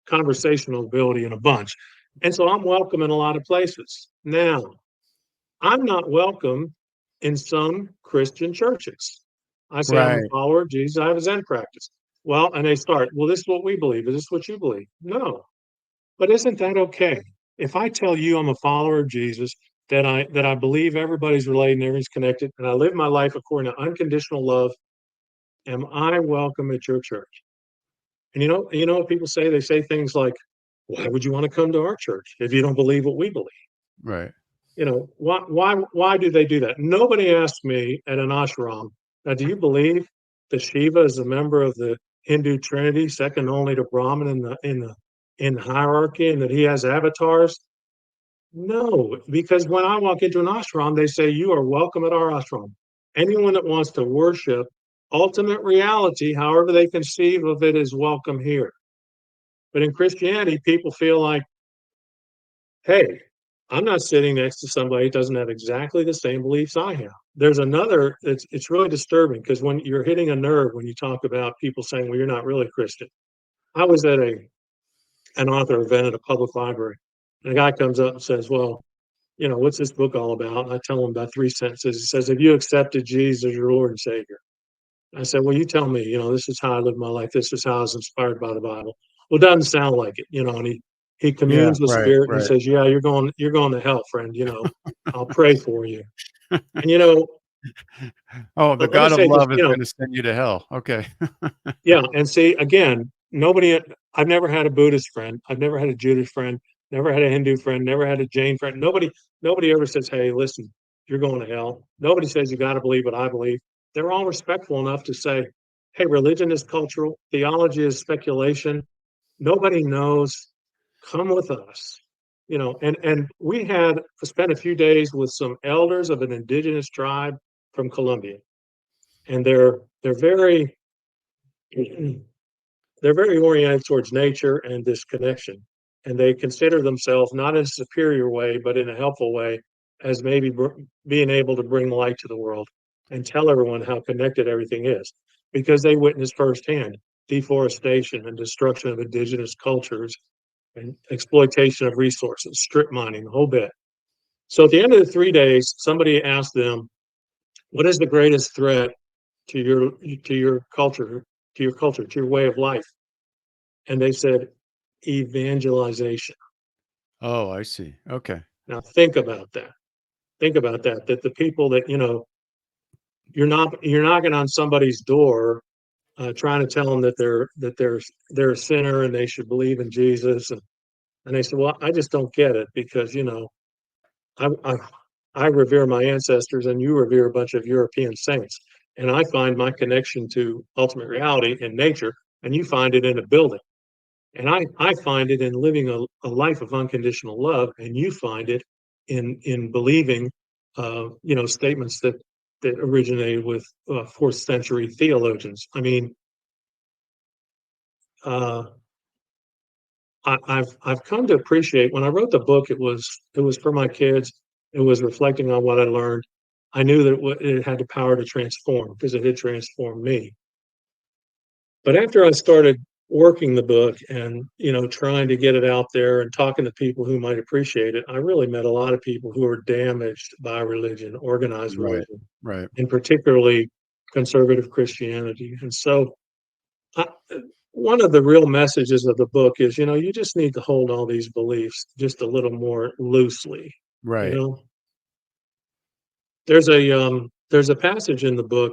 conversational ability in a bunch. And so I'm welcome in a lot of places. Now, I'm not welcome in some Christian churches. I say I'm a right, follower of Jesus, I have a Zen practice. Well, and they start, well, this is what we believe. Is this what you believe? No. But isn't that okay? If I tell you I'm a follower of Jesus, that I believe everybody's related and everybody's connected, and I live my life according to unconditional love, am I welcome at your church? And you know what people say? They say things like, "Why would you want to come to our church if you don't believe what we believe?" right. Why do they do that? Nobody asked me at an ashram, now, do you believe that Shiva is a member of the Hindu Trinity, second only to Brahman in the hierarchy, and that he has avatars? No, because when I walk into an ashram, they say, you are welcome at our ashram. Anyone that wants to worship ultimate reality, however they conceive of it, is welcome here. But in Christianity, people feel like, hey, I'm not sitting next to somebody who doesn't have exactly the same beliefs I have. There's another, it's really disturbing because when you're hitting a nerve when you talk about people saying, well, you're not really Christian. I was at an author event at a public library, and a guy comes up and says, well, what's this book all about? And I tell him about three sentences. He says, have you accepted Jesus as your Lord and Savior? I said, well, you tell me, this is how I live my life. This is how I was inspired by the Bible. Well, it doesn't sound like it, and he Yeah, communes with right, spirit and he right. says, yeah, you're going to hell, friend. I'll pray for you. And Oh, the let me God of say this, love is going to send you to hell. Okay. yeah. And see, again, I've never had a Buddhist friend. I've never had a Jewish friend, never had a Hindu friend, never had a Jain friend. Nobody ever says, hey, listen, you're going to hell. Nobody says you got to believe what I believe. They're all respectful enough to say, hey, religion is cultural, theology is speculation. Nobody knows. Come with us. And we had spent a few days with some elders of an indigenous tribe from Colombia, and they're very they're very oriented towards nature and this connection. And they consider themselves not in a superior way, but in a helpful way, as maybe being able to bring light to the world and tell everyone how connected everything is, because they witnessed firsthand deforestation and destruction of indigenous cultures and exploitation of resources, strip mining, the whole bit. So at the end of the 3 days, somebody asked them, "What is the greatest threat to your culture, to your way of life?" And they said, evangelization. Oh, I see. Okay. Now think about that. Think about that. That the people that you're knocking on somebody's door, trying to tell them that they're a sinner and they should believe in Jesus, and they said, well, I just don't get it because I, I I revere my ancestors and you revere a bunch of European saints, and I find my connection to ultimate reality in nature, and you find it in a building. And I find it in living a life of unconditional love, and you find it in believing, statements that originated with fourth century theologians. I mean, uh, I've come to appreciate when I wrote the book. It was for my kids. It was reflecting on what I learned. I knew that it had the power to transform because it had transformed me. But after I started working the book and trying to get it out there and talking to people who might appreciate it, I really met a lot of people who are damaged by religion, organized Right. religion, Right. and particularly conservative Christianity. And so I, one of the real messages of the book is, you just need to hold all these beliefs just a little more loosely. You Right. know, there's a passage in the book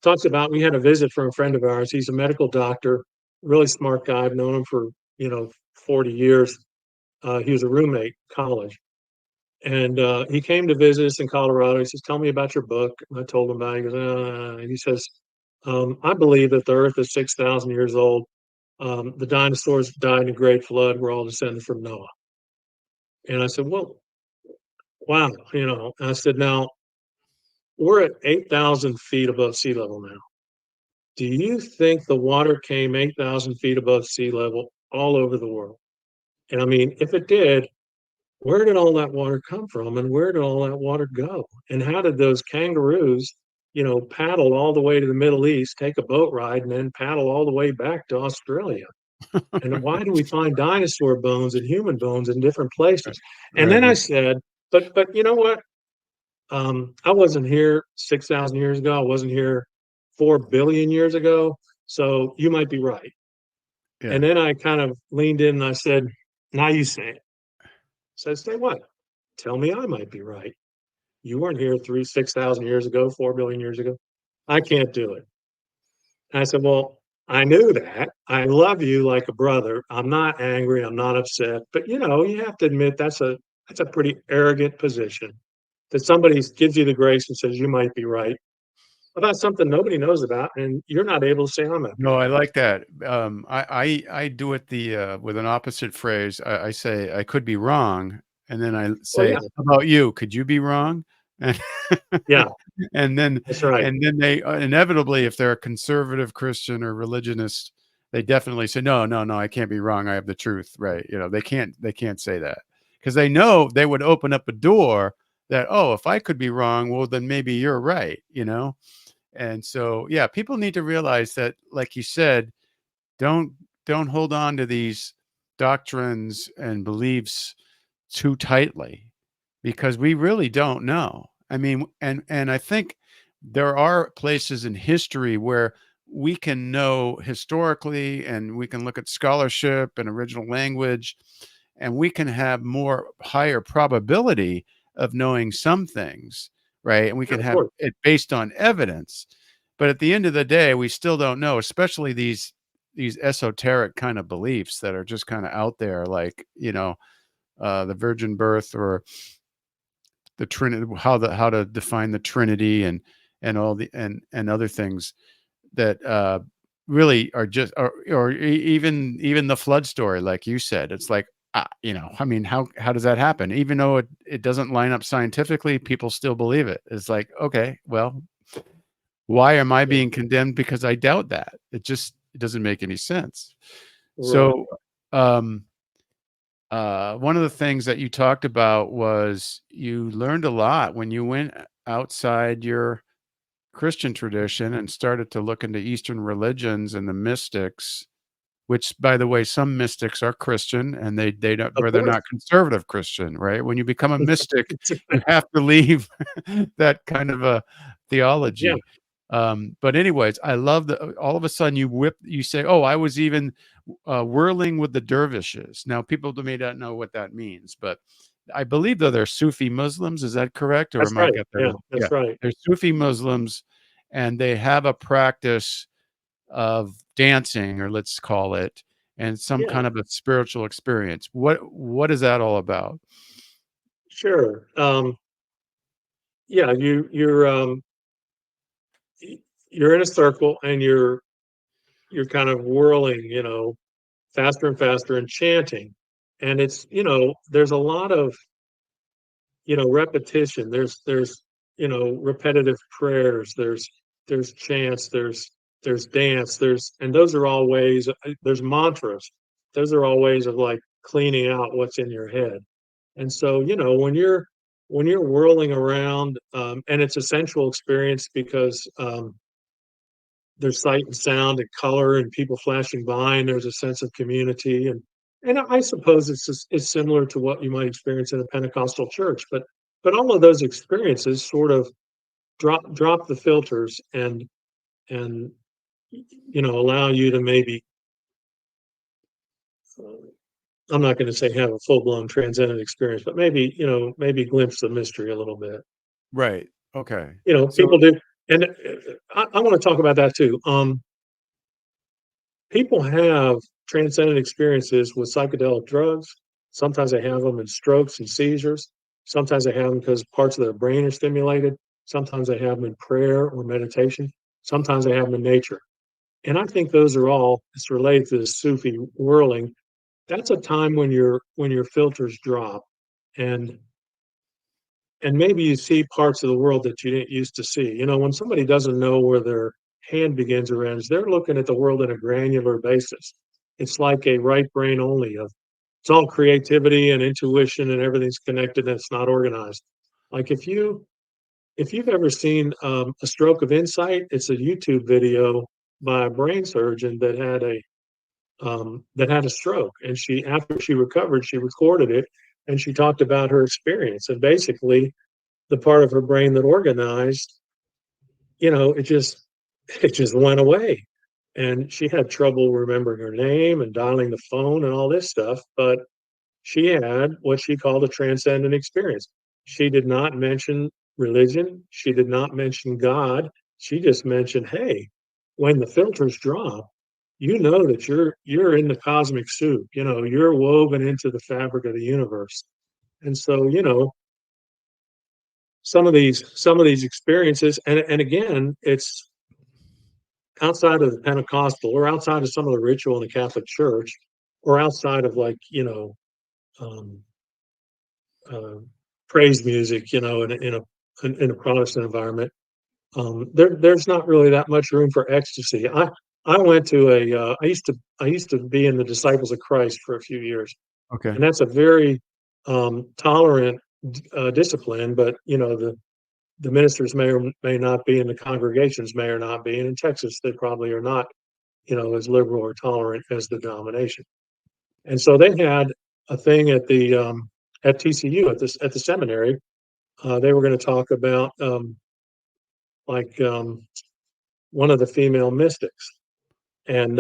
talks about we had a visit from a friend of ours. He's a medical doctor, really smart guy. I've known him for, 40 years. He was a roommate in college. And he came to visit us in Colorado. He says, "Tell me about your book." And I told him about it. He goes, and he says, "I believe that the earth is 6,000 years old. The dinosaurs died in a great flood. We're all descended from Noah." And I said, "Well, wow." I said, "Now, we're at 8,000 feet above sea level now. Do you think the water came 8,000 feet above sea level all over the world? And I mean, if it did, where did all that water come from and where did all that water go? And how did those kangaroos, paddle all the way to the Middle East, take a boat ride, and then paddle all the way back to Australia? And why do we find dinosaur bones and human bones in different Right. places?" And Right. then I Right. said, but you know what? I wasn't here 6,000 years ago. I wasn't here 4 billion years ago. So you might be right. And Yeah. then I kind of leaned in and I said, "Now you say it." So I said, "Say what? Tell me I might be right. You weren't here 6,000 years ago, 4 billion years ago. I can't do it." And I said, "Well, I knew that. I love you like a brother. I'm not angry. I'm not upset. But you have to admit that's a pretty arrogant position that somebody gives you the grace and says you might be right about something nobody knows about, and you're not able to say I might be No, I right." like that. I do it with an opposite phrase. I say, "I could be wrong," and then I Well, yeah, say, "How about you? Could you be wrong?" And yeah, and then that's right. they inevitably, if they're a conservative Christian or religionist, they definitely say, "No, no, no, I can't be wrong. I have the truth." Right? They can't say that because they know they would open up a door that, "Oh, if I could be wrong, well, then maybe you're right." And so, yeah, people need to realize that, like you said, don't don't hold on to these doctrines and beliefs too tightly because we really don't know. I mean, and I think there are places in history where we can know historically and we can look at scholarship and original language and we can have more higher probability of knowing some things, right? And we Yeah, can of have course. it based on evidence. But at the end of the day, we still don't know, especially these esoteric kind of beliefs that are just kind of out there, like the virgin birth or the Trinity, how to define the Trinity and all the and other things that really are just or even the flood story, like you said. It's like I mean, how does that happen? Even though it doesn't line up scientifically, people still believe it. It's like, okay, well, why am I Yeah, being condemned because I doubt that? It doesn't make any sense. right. So, um, one of the things that you talked about was you learned a lot when you went outside your Christian tradition and started to look into Eastern religions and the mystics, which, by the way, some mystics are Christian and they don't, Of where they're course. not conservative Christian, right? When you become a mystic, That's right. you have to leave that kind of a Yeah, theology. But anyways, I love that all of a sudden you say, "Oh, I was even whirling with the dervishes." Now, people may not know what that means, but I believe though they're Sufi Muslims. Is that correct, or that's am I right. got that Yeah, wrong? Yeah, that's right. they're Sufi Muslims, and they have a practice of dancing, or let's call it, and some Yeah, kind of a spiritual experience. What is that all about? sure. Yeah, y- you're in a circle and you're kind of whirling, faster and faster and chanting. And it's, there's a lot of, repetition. There's, repetitive prayers. There's chants. There's dance. And those are all ways. There's mantras. Those are all ways of like cleaning out what's in your head. And so, when you're whirling around, and it's a sensual experience because there's sight and sound and color and people flashing by, and there's a sense of community, and I suppose it's similar to what you might experience in a Pentecostal church, but all of those experiences sort of drop the filters and allow you to maybe, I'm not going to say have a full blown transcendent experience, but maybe, maybe glimpse the mystery a little bit. Right. Okay. People So do. And I want to talk about that too. People have transcendent experiences with psychedelic drugs. Sometimes they have them in strokes and seizures. Sometimes they have them because parts of their brain are stimulated. Sometimes they have them in prayer or meditation. Sometimes they have them in nature. And I think those are all, it's related to the Sufi whirling. That's a time when your filters drop, and maybe you see parts of the world that you didn't used to see. When somebody doesn't know where their hand begins or ends, they're looking at the world on a granular basis. It's like a right brain only of, it's all creativity and intuition and everything's connected and it's not organized. Like if you've ever seen a stroke of insight, it's a YouTube video by a brain surgeon that had a stroke, and she, after she recovered, she recorded it, and she talked about her experience. And basically, the part of her brain that organized, it just it just went away, and she had trouble remembering her name and dialing the phone and all this stuff. But she had what she called a transcendent experience. She did not mention religion. She did not mention God. She just mentioned, hey, when the filters drop, that you're in the cosmic soup. You're woven into the fabric of the universe. And so, some of these experiences, and again, it's outside of the Pentecostal or outside of some of the ritual in the Catholic Church, or outside of like, um, uh, praise music, in a Protestant environment. There's not really that much room for ecstasy. I went to I used to be in the Disciples of Christ for a few years, okay. and that's a very tolerant discipline. But the ministers may or may not be, and the congregations may or not be. And in Texas, they probably are not, as liberal or tolerant as the denomination. And so they had a thing at TCU, at the seminary. They were going to talk about like one of the female mystics, and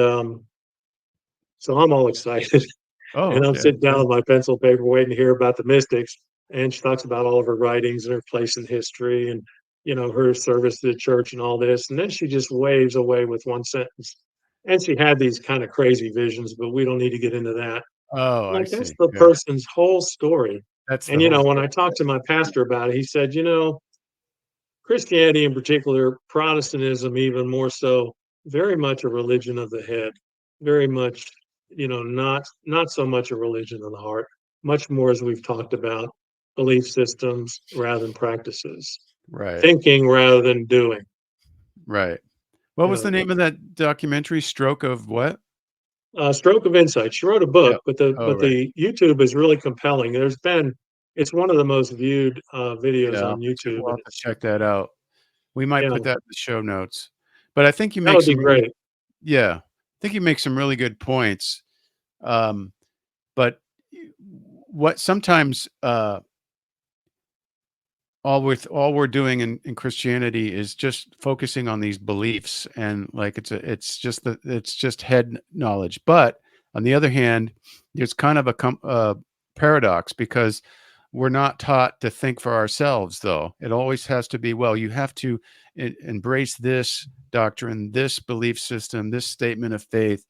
so I'm all excited, Oh, and I'm okay. sitting down Yeah. with my pencil paper waiting to hear about the mystics. And she talks about all of her writings and her place in history, and her service to the church and all this. And then she just waves away with one sentence. And she had these kind of crazy visions, but we don't need to get into that. Oh, I Like, that's see. the Yeah. person's whole story. That's the And whole when story. I talked to my pastor about it, he said, Christianity in particular, Protestantism even more so, very much a religion of the head, very much, not so much a religion of the heart, much more, as we've talked about, belief systems rather than practices, Right. thinking rather than doing. Right. What You was the know, name of that documentary? Stroke of what? Stroke of Insight. She wrote a Yeah. book, but Oh, right. the YouTube is really compelling. It's one of the most viewed videos Yeah. on YouTube, We'll and have to it's, check that out. We might yeah, put that in the show notes. But I think you that make would be some really, great. yeah. I think you make some really good points. Um, but what sometimes all we're doing in Christianity is just focusing on these beliefs, and like it's just head knowledge. But on the other hand, there's kind of a paradox, because we're not taught to think for ourselves. Though it always has to be, well, you have to embrace this doctrine, this belief system, this statement of faith,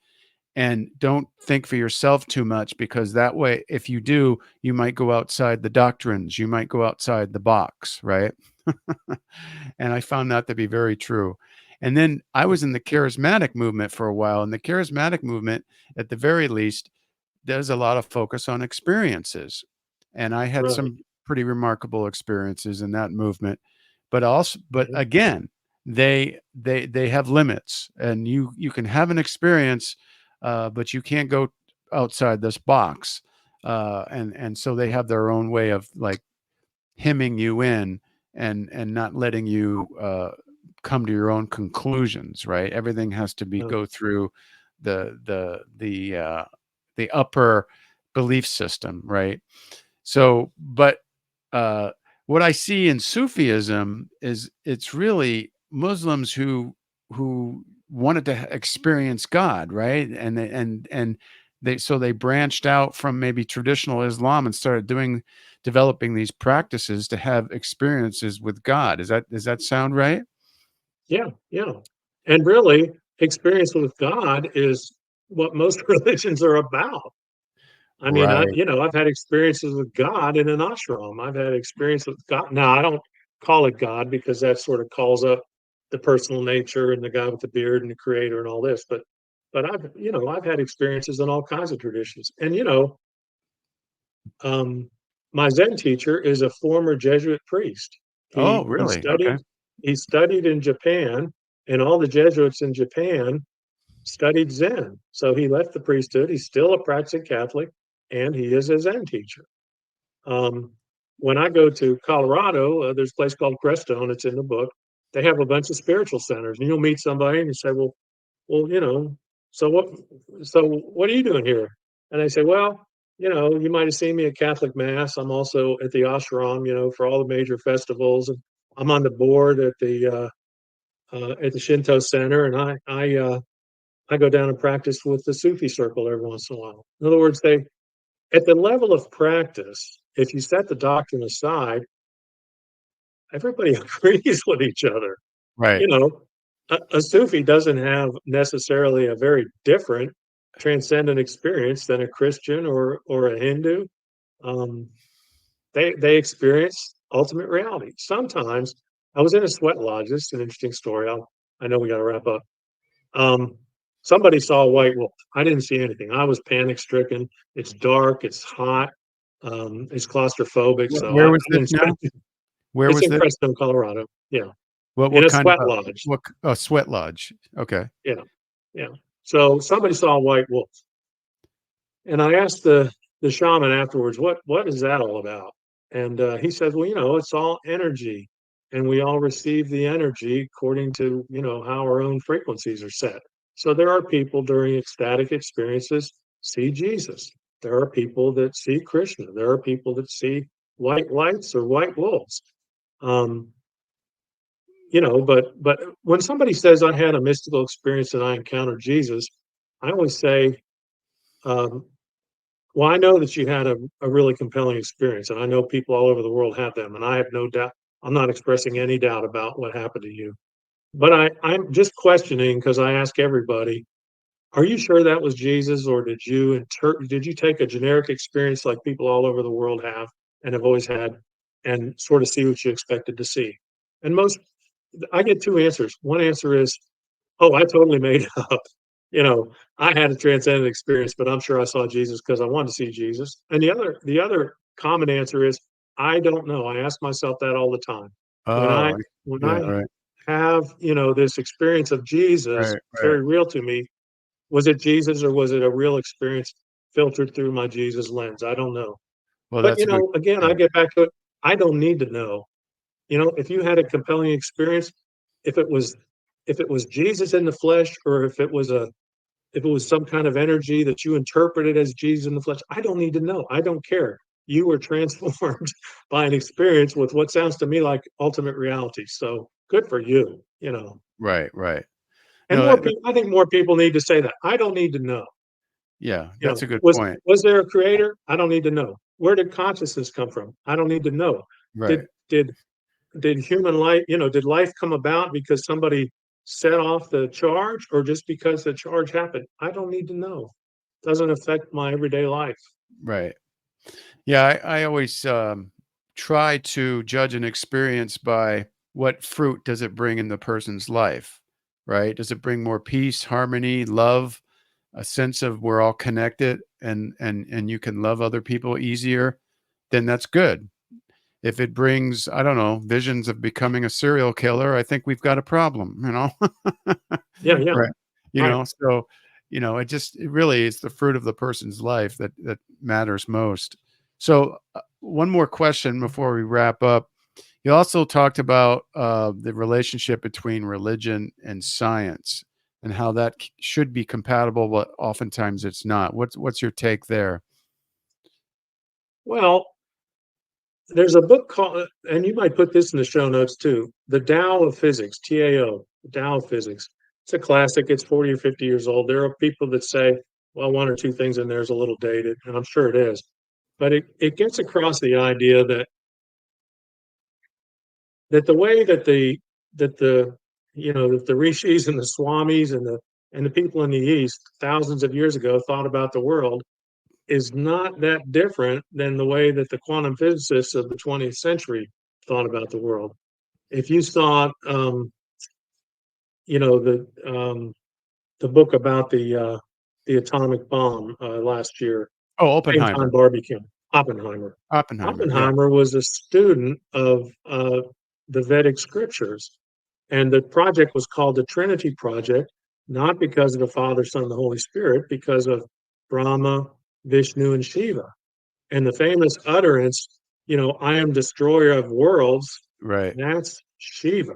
and don't think for yourself too much, because that way, if you do, you might go outside the doctrines, you might go outside the box, right? And I found that to be very true. And then I was in the charismatic movement for a while, and the charismatic movement, at the very least, there's a lot of focus on experiences. And I had Right. some pretty remarkable experiences in that movement. But Mhm. again, they have limits, and you can have an experience, but you can't go outside this box. And so they have their own way of like hemming you in, and not letting you come to your own conclusions, right? Everything has to be Yeah. go through the upper belief system, right? So, but uh, what I see in Sufism is it's really Muslims who wanted to experience God, right? And they branched out from maybe traditional Islam and started developing these practices to have experiences with God. Does that sound right? Yeah, yeah. And really, experience with God is what most religions are about. I mean, Right. I've had experiences with God in an ashram. I've had experience with God. Now, I don't call it God because that sort of calls up the personal nature and the guy with the beard and the creator and all this. But I've had experiences in all kinds of traditions. And um, my Zen teacher is a former Jesuit priest. Oh, He he really? Okay. studied he studied in Japan, and all the Jesuits in Japan studied Zen. So he left the priesthood. He's still a practicing Catholic, and he is a Zen teacher. Um, when I go to Colorado, there's a place called Crestone. It's in the book. They have a bunch of spiritual centers, and you'll meet somebody, and you say, well, so what? So what are you doing here? And they say, well, you might have seen me at Catholic Mass. I'm also at the ashram, for all the major festivals, and I'm on the board at the Shinto Center, and I go down and practice with the Sufi circle every once in a while. In other words, they at the level of practice, if you set the doctrine aside, everybody agrees with each other. Right. You know, a Sufi doesn't have necessarily a very different transcendent experience than a Christian or a Hindu. Um, they experience ultimate reality. Sometimes I was in a sweat lodge. This is an interesting story. I know we got to wrap up. Um, Somebody saw a white wolf. I didn't see anything. I was panic stricken. It's dark. It's hot. It's claustrophobic. So Where I was this didn't spend. now? Where It's was in this? Preston, Colorado. Yeah, in What a kind of sweat lodge. a sweat lodge? Okay. Yeah, yeah. So somebody saw a white wolf, and I asked the shaman afterwards, what is that all about? And he said, well, it's all energy, and we all receive the energy according to how our own frequencies are set. So there are people during ecstatic experiences see Jesus. There are people that see Krishna. There are people that see white lights or white wolves. Um, but when somebody says I had a mystical experience and I encountered Jesus, I always say, um, well, I know that you had a really compelling experience, and I know people all over the world have them, and I have no doubt. I'm not expressing any doubt about what happened to you, but I'm just questioning because I ask everybody, are you sure that was Jesus, or did you take a generic experience like people all over the world have and have always had, and sort of see what you expected to see? And I get two answers. One answer is, oh, I totally made it up. You know, I had a transcendent experience, but I'm sure I saw Jesus because I wanted to see Jesus. And the other common answer is, I don't know. I ask myself that all the time. When I Oh, when yeah, I right, have, this experience of Jesus right, right. very real to me, was it Jesus or was it a real experience filtered through my Jesus lens? I don't know. Well, But that's a good again, I yeah, get back to it. I don't need to know. If you had a compelling experience, if it was if it was Jesus in the flesh, or if it was some kind of energy that you interpreted as Jesus in the flesh, I don't need to know. I don't care. You were transformed by an experience with what sounds to me like ultimate reality. So good for you. right, right. And No, more people, I think more people need to say that. I don't need to know. yeah, that's a good point. Was there a creator? I don't need to know. Where did consciousness come from? I don't need to know. Right, Did did did human life, did life come about because somebody set off the charge, or just because the charge happened? I don't need to know. Doesn't affect my everyday life. right. Yeah, I always try to judge an experience by what fruit does it bring in the person's life, right? Does it bring more peace, harmony, love, a sense of we're all connected and you can love other people easier? Then that's good. If it brings, I don't know, visions of becoming a serial killer, I think we've got a problem, you know? Yeah, yeah, Right. right. So, it really is the fruit of the person's life that matters most. So, one more question before we wrap up. You also talked about the relationship between religion and science and how that should be compatible, but oftentimes it's not. What's your take there? Well, there's a book called, and you might put this in the show notes too, The Tao of Physics, TAO, the Tao of Physics. It's a classic. It's 40 or 50 years old. There are people that say, well, one or two things in there is a little dated, and I'm sure it is. But it gets across the idea that the way that the that the rishis and the swamis and the people in the East thousands of years ago thought about the world is not that different than the way that the quantum physicists of the 20th century thought about the world. If you saw, you know, the book about the atomic bomb last year, Oh, Same Time Oppenheimer. Barbecue, Oppenheimer. Oppenheimer. Yeah. Oppenheimer was a student of the Vedic scriptures, and the project was called the Trinity Project, not because of the Father, Son, and the Holy Spirit, because of Brahma, Vishnu, and Shiva. And the famous utterance, I am destroyer of worlds, Right. that's Shiva.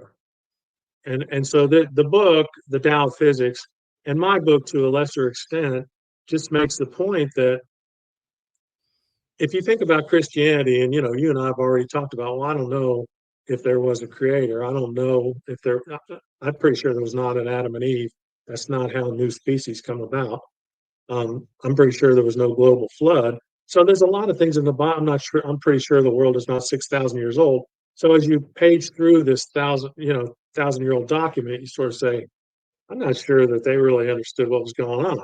And so the book, The Tao of Physics, and my book to a lesser extent, just makes the point that if you think about Christianity, and you and I have already talked about, well, I don't know if there was a creator. I don't know if there. I'm pretty sure there was not an Adam and Eve. That's not how new species come about. I'm pretty sure there was no global flood. So there's a lot of things in the Bible. I'm not sure. I'm pretty sure the world is not 6,000 years old. So as you page through this thousand-year-old document, you sort of say, I'm not sure that they really understood what was going on.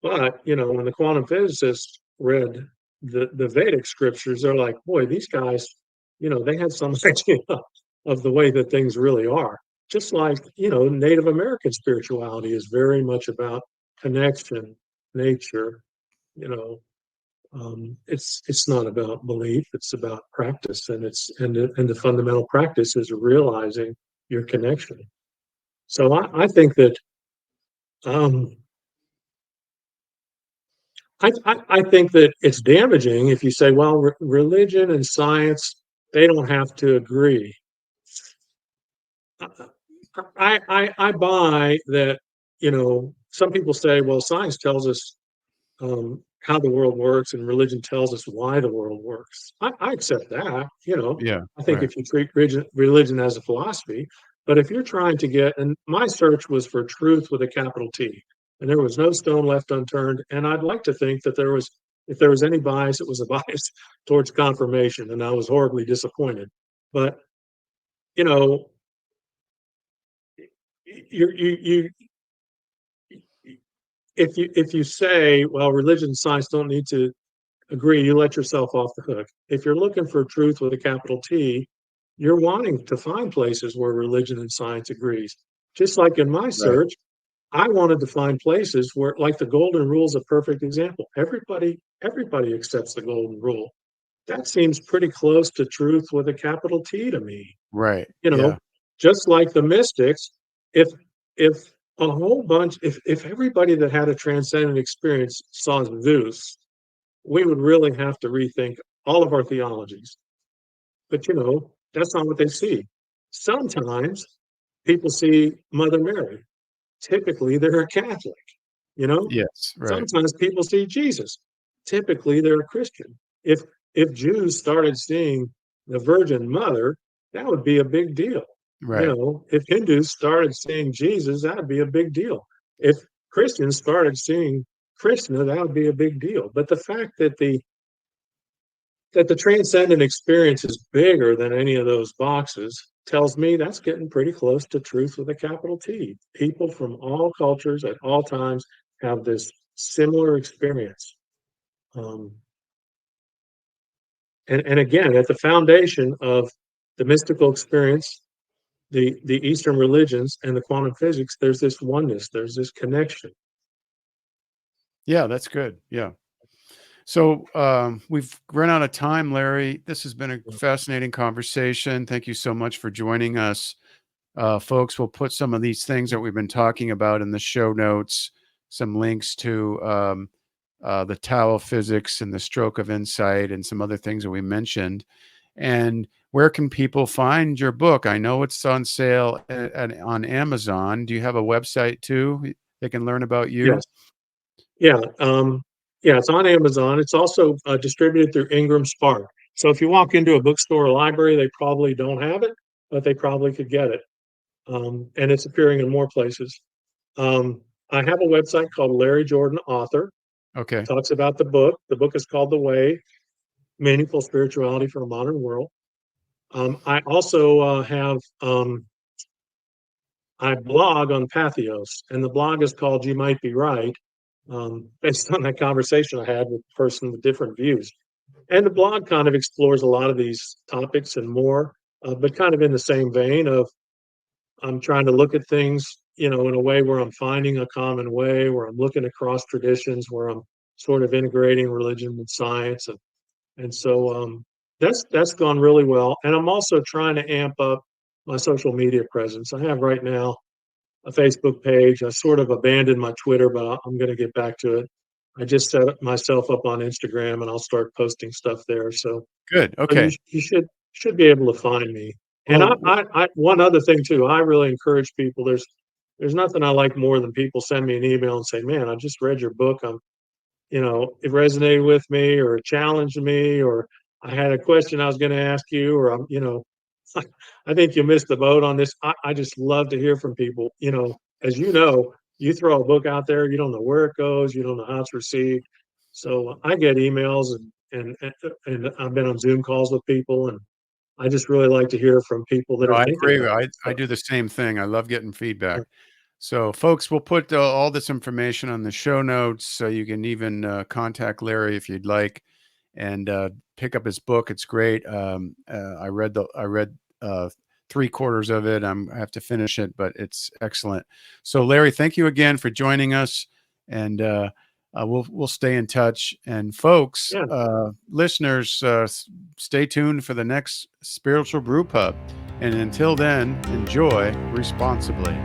But when the quantum physicists read the Vedic scriptures, they're like, boy, these guys, they had some idea of the way that things really are. Just like Native American spirituality is very much about connection, nature. You know, it's not about belief; it's about practice, and the fundamental practice is realizing your connection. So I think that um, I think that it's damaging if you say, well, religion and science, they don't have to agree. I buy that, some people say, well, science tells us how the world works and religion tells us why the world works. I accept that, Yeah. I think Right. if you treat religion as a philosophy, but if you're trying to and my search was for truth with a capital T, and there was no stone left unturned. And I'd like to think that if there was any bias, it was a bias towards confirmation, and I was horribly disappointed. But, you know, you if you say, well, religion and science don't need to agree, you let yourself off the hook. If you're looking for truth with a capital T, you're wanting to find places where religion and science agrees. Just like in my Right. search, I wanted to find places where, like, the golden rule is a perfect example. Everybody accepts the golden rule. That seems pretty close to truth with a capital T to me. Right. You Yeah. know, just like the mystics, if if if everybody that had a transcendent experience saw Zeus, we would really have to rethink all of our theologies. But that's not what they see. Sometimes people see Mother Mary. Typically, they're a Catholic. You know, Yes. Right. sometimes people see Jesus. Typically, they're a Christian. If Jews started seeing the Virgin Mother, that would be a big deal. Right. If Hindus started seeing Jesus, that would be a big deal. If Christians started seeing Krishna, that would be a big deal. But the fact that the transcendent experience is bigger than any of those boxes tells me that's getting pretty close to truth with a capital T. People from all cultures at all times have this similar experience. Um, and again, at the foundation of the mystical experience, the Eastern religions, and the quantum physics, there's this oneness, there's this connection. Yeah. That's good. Yeah. So we've run out of time, Larry. This has been a fascinating conversation. Thank you so much for joining us. Folks, we'll put some of these things that we've been talking about in the show notes, some links to the Tao of Physics and the Stroke of Insight and some other things that we mentioned. And where can people find your book? I know it's on sale on Amazon. Do you have a website too? They can learn about you? Yes. Yeah, yeah, it's on Amazon. It's also distributed through Ingram Spark. So if you walk into a bookstore or library, they probably don't have it, but they probably could get it. And it's appearing in more places. I have a website called Larry Jordan Author. Okay. Talks about the book. The book is called The Way: Meaningful Spirituality for a Modern World. I also I blog on Pathos, and the blog is called You Might Be Right, based on that conversation I had with a person with different views. And the blog kind of explores a lot of these topics and more, but kind of in the same vein of I'm trying to look at things, in a way where I'm finding a common way, where I'm looking across traditions, where I'm sort of integrating religion with science, and so that's gone really well. And I'm also trying to amp up my social media presence. I have right now a Facebook page. I sort of abandoned my Twitter, but I'm going to get back to it. I just set myself up on Instagram, and I'll start posting stuff there. So Good. you Okay. you should be able to find me. And Well, one other thing too, I really encourage people. There's nothing I like more than people send me an email and say, "Man, I just read your book. It resonated with me, or it challenged me, or I had a question I was going to ask you, or I think you missed the boat on this." I just love to hear from people. As you throw a book out there, you don't know where it goes, you don't know how it's received. So I get emails, and I've been on Zoom calls with people, and I just really like to hear from people that no, are I thinking agree. about it. I So, do the same thing. I love getting yeah, feedback. So, folks, we'll put all this information on the show notes, so you can even contact Larry if you'd like, and pick up his book. It's great. I read three-quarters of it. I have to finish it, but it's excellent. So, Larry, thank you again for joining us, and we'll stay in touch. And folks, yeah. listeners, stay tuned for the next Spiritual Brew Pub. And until then, enjoy responsibly.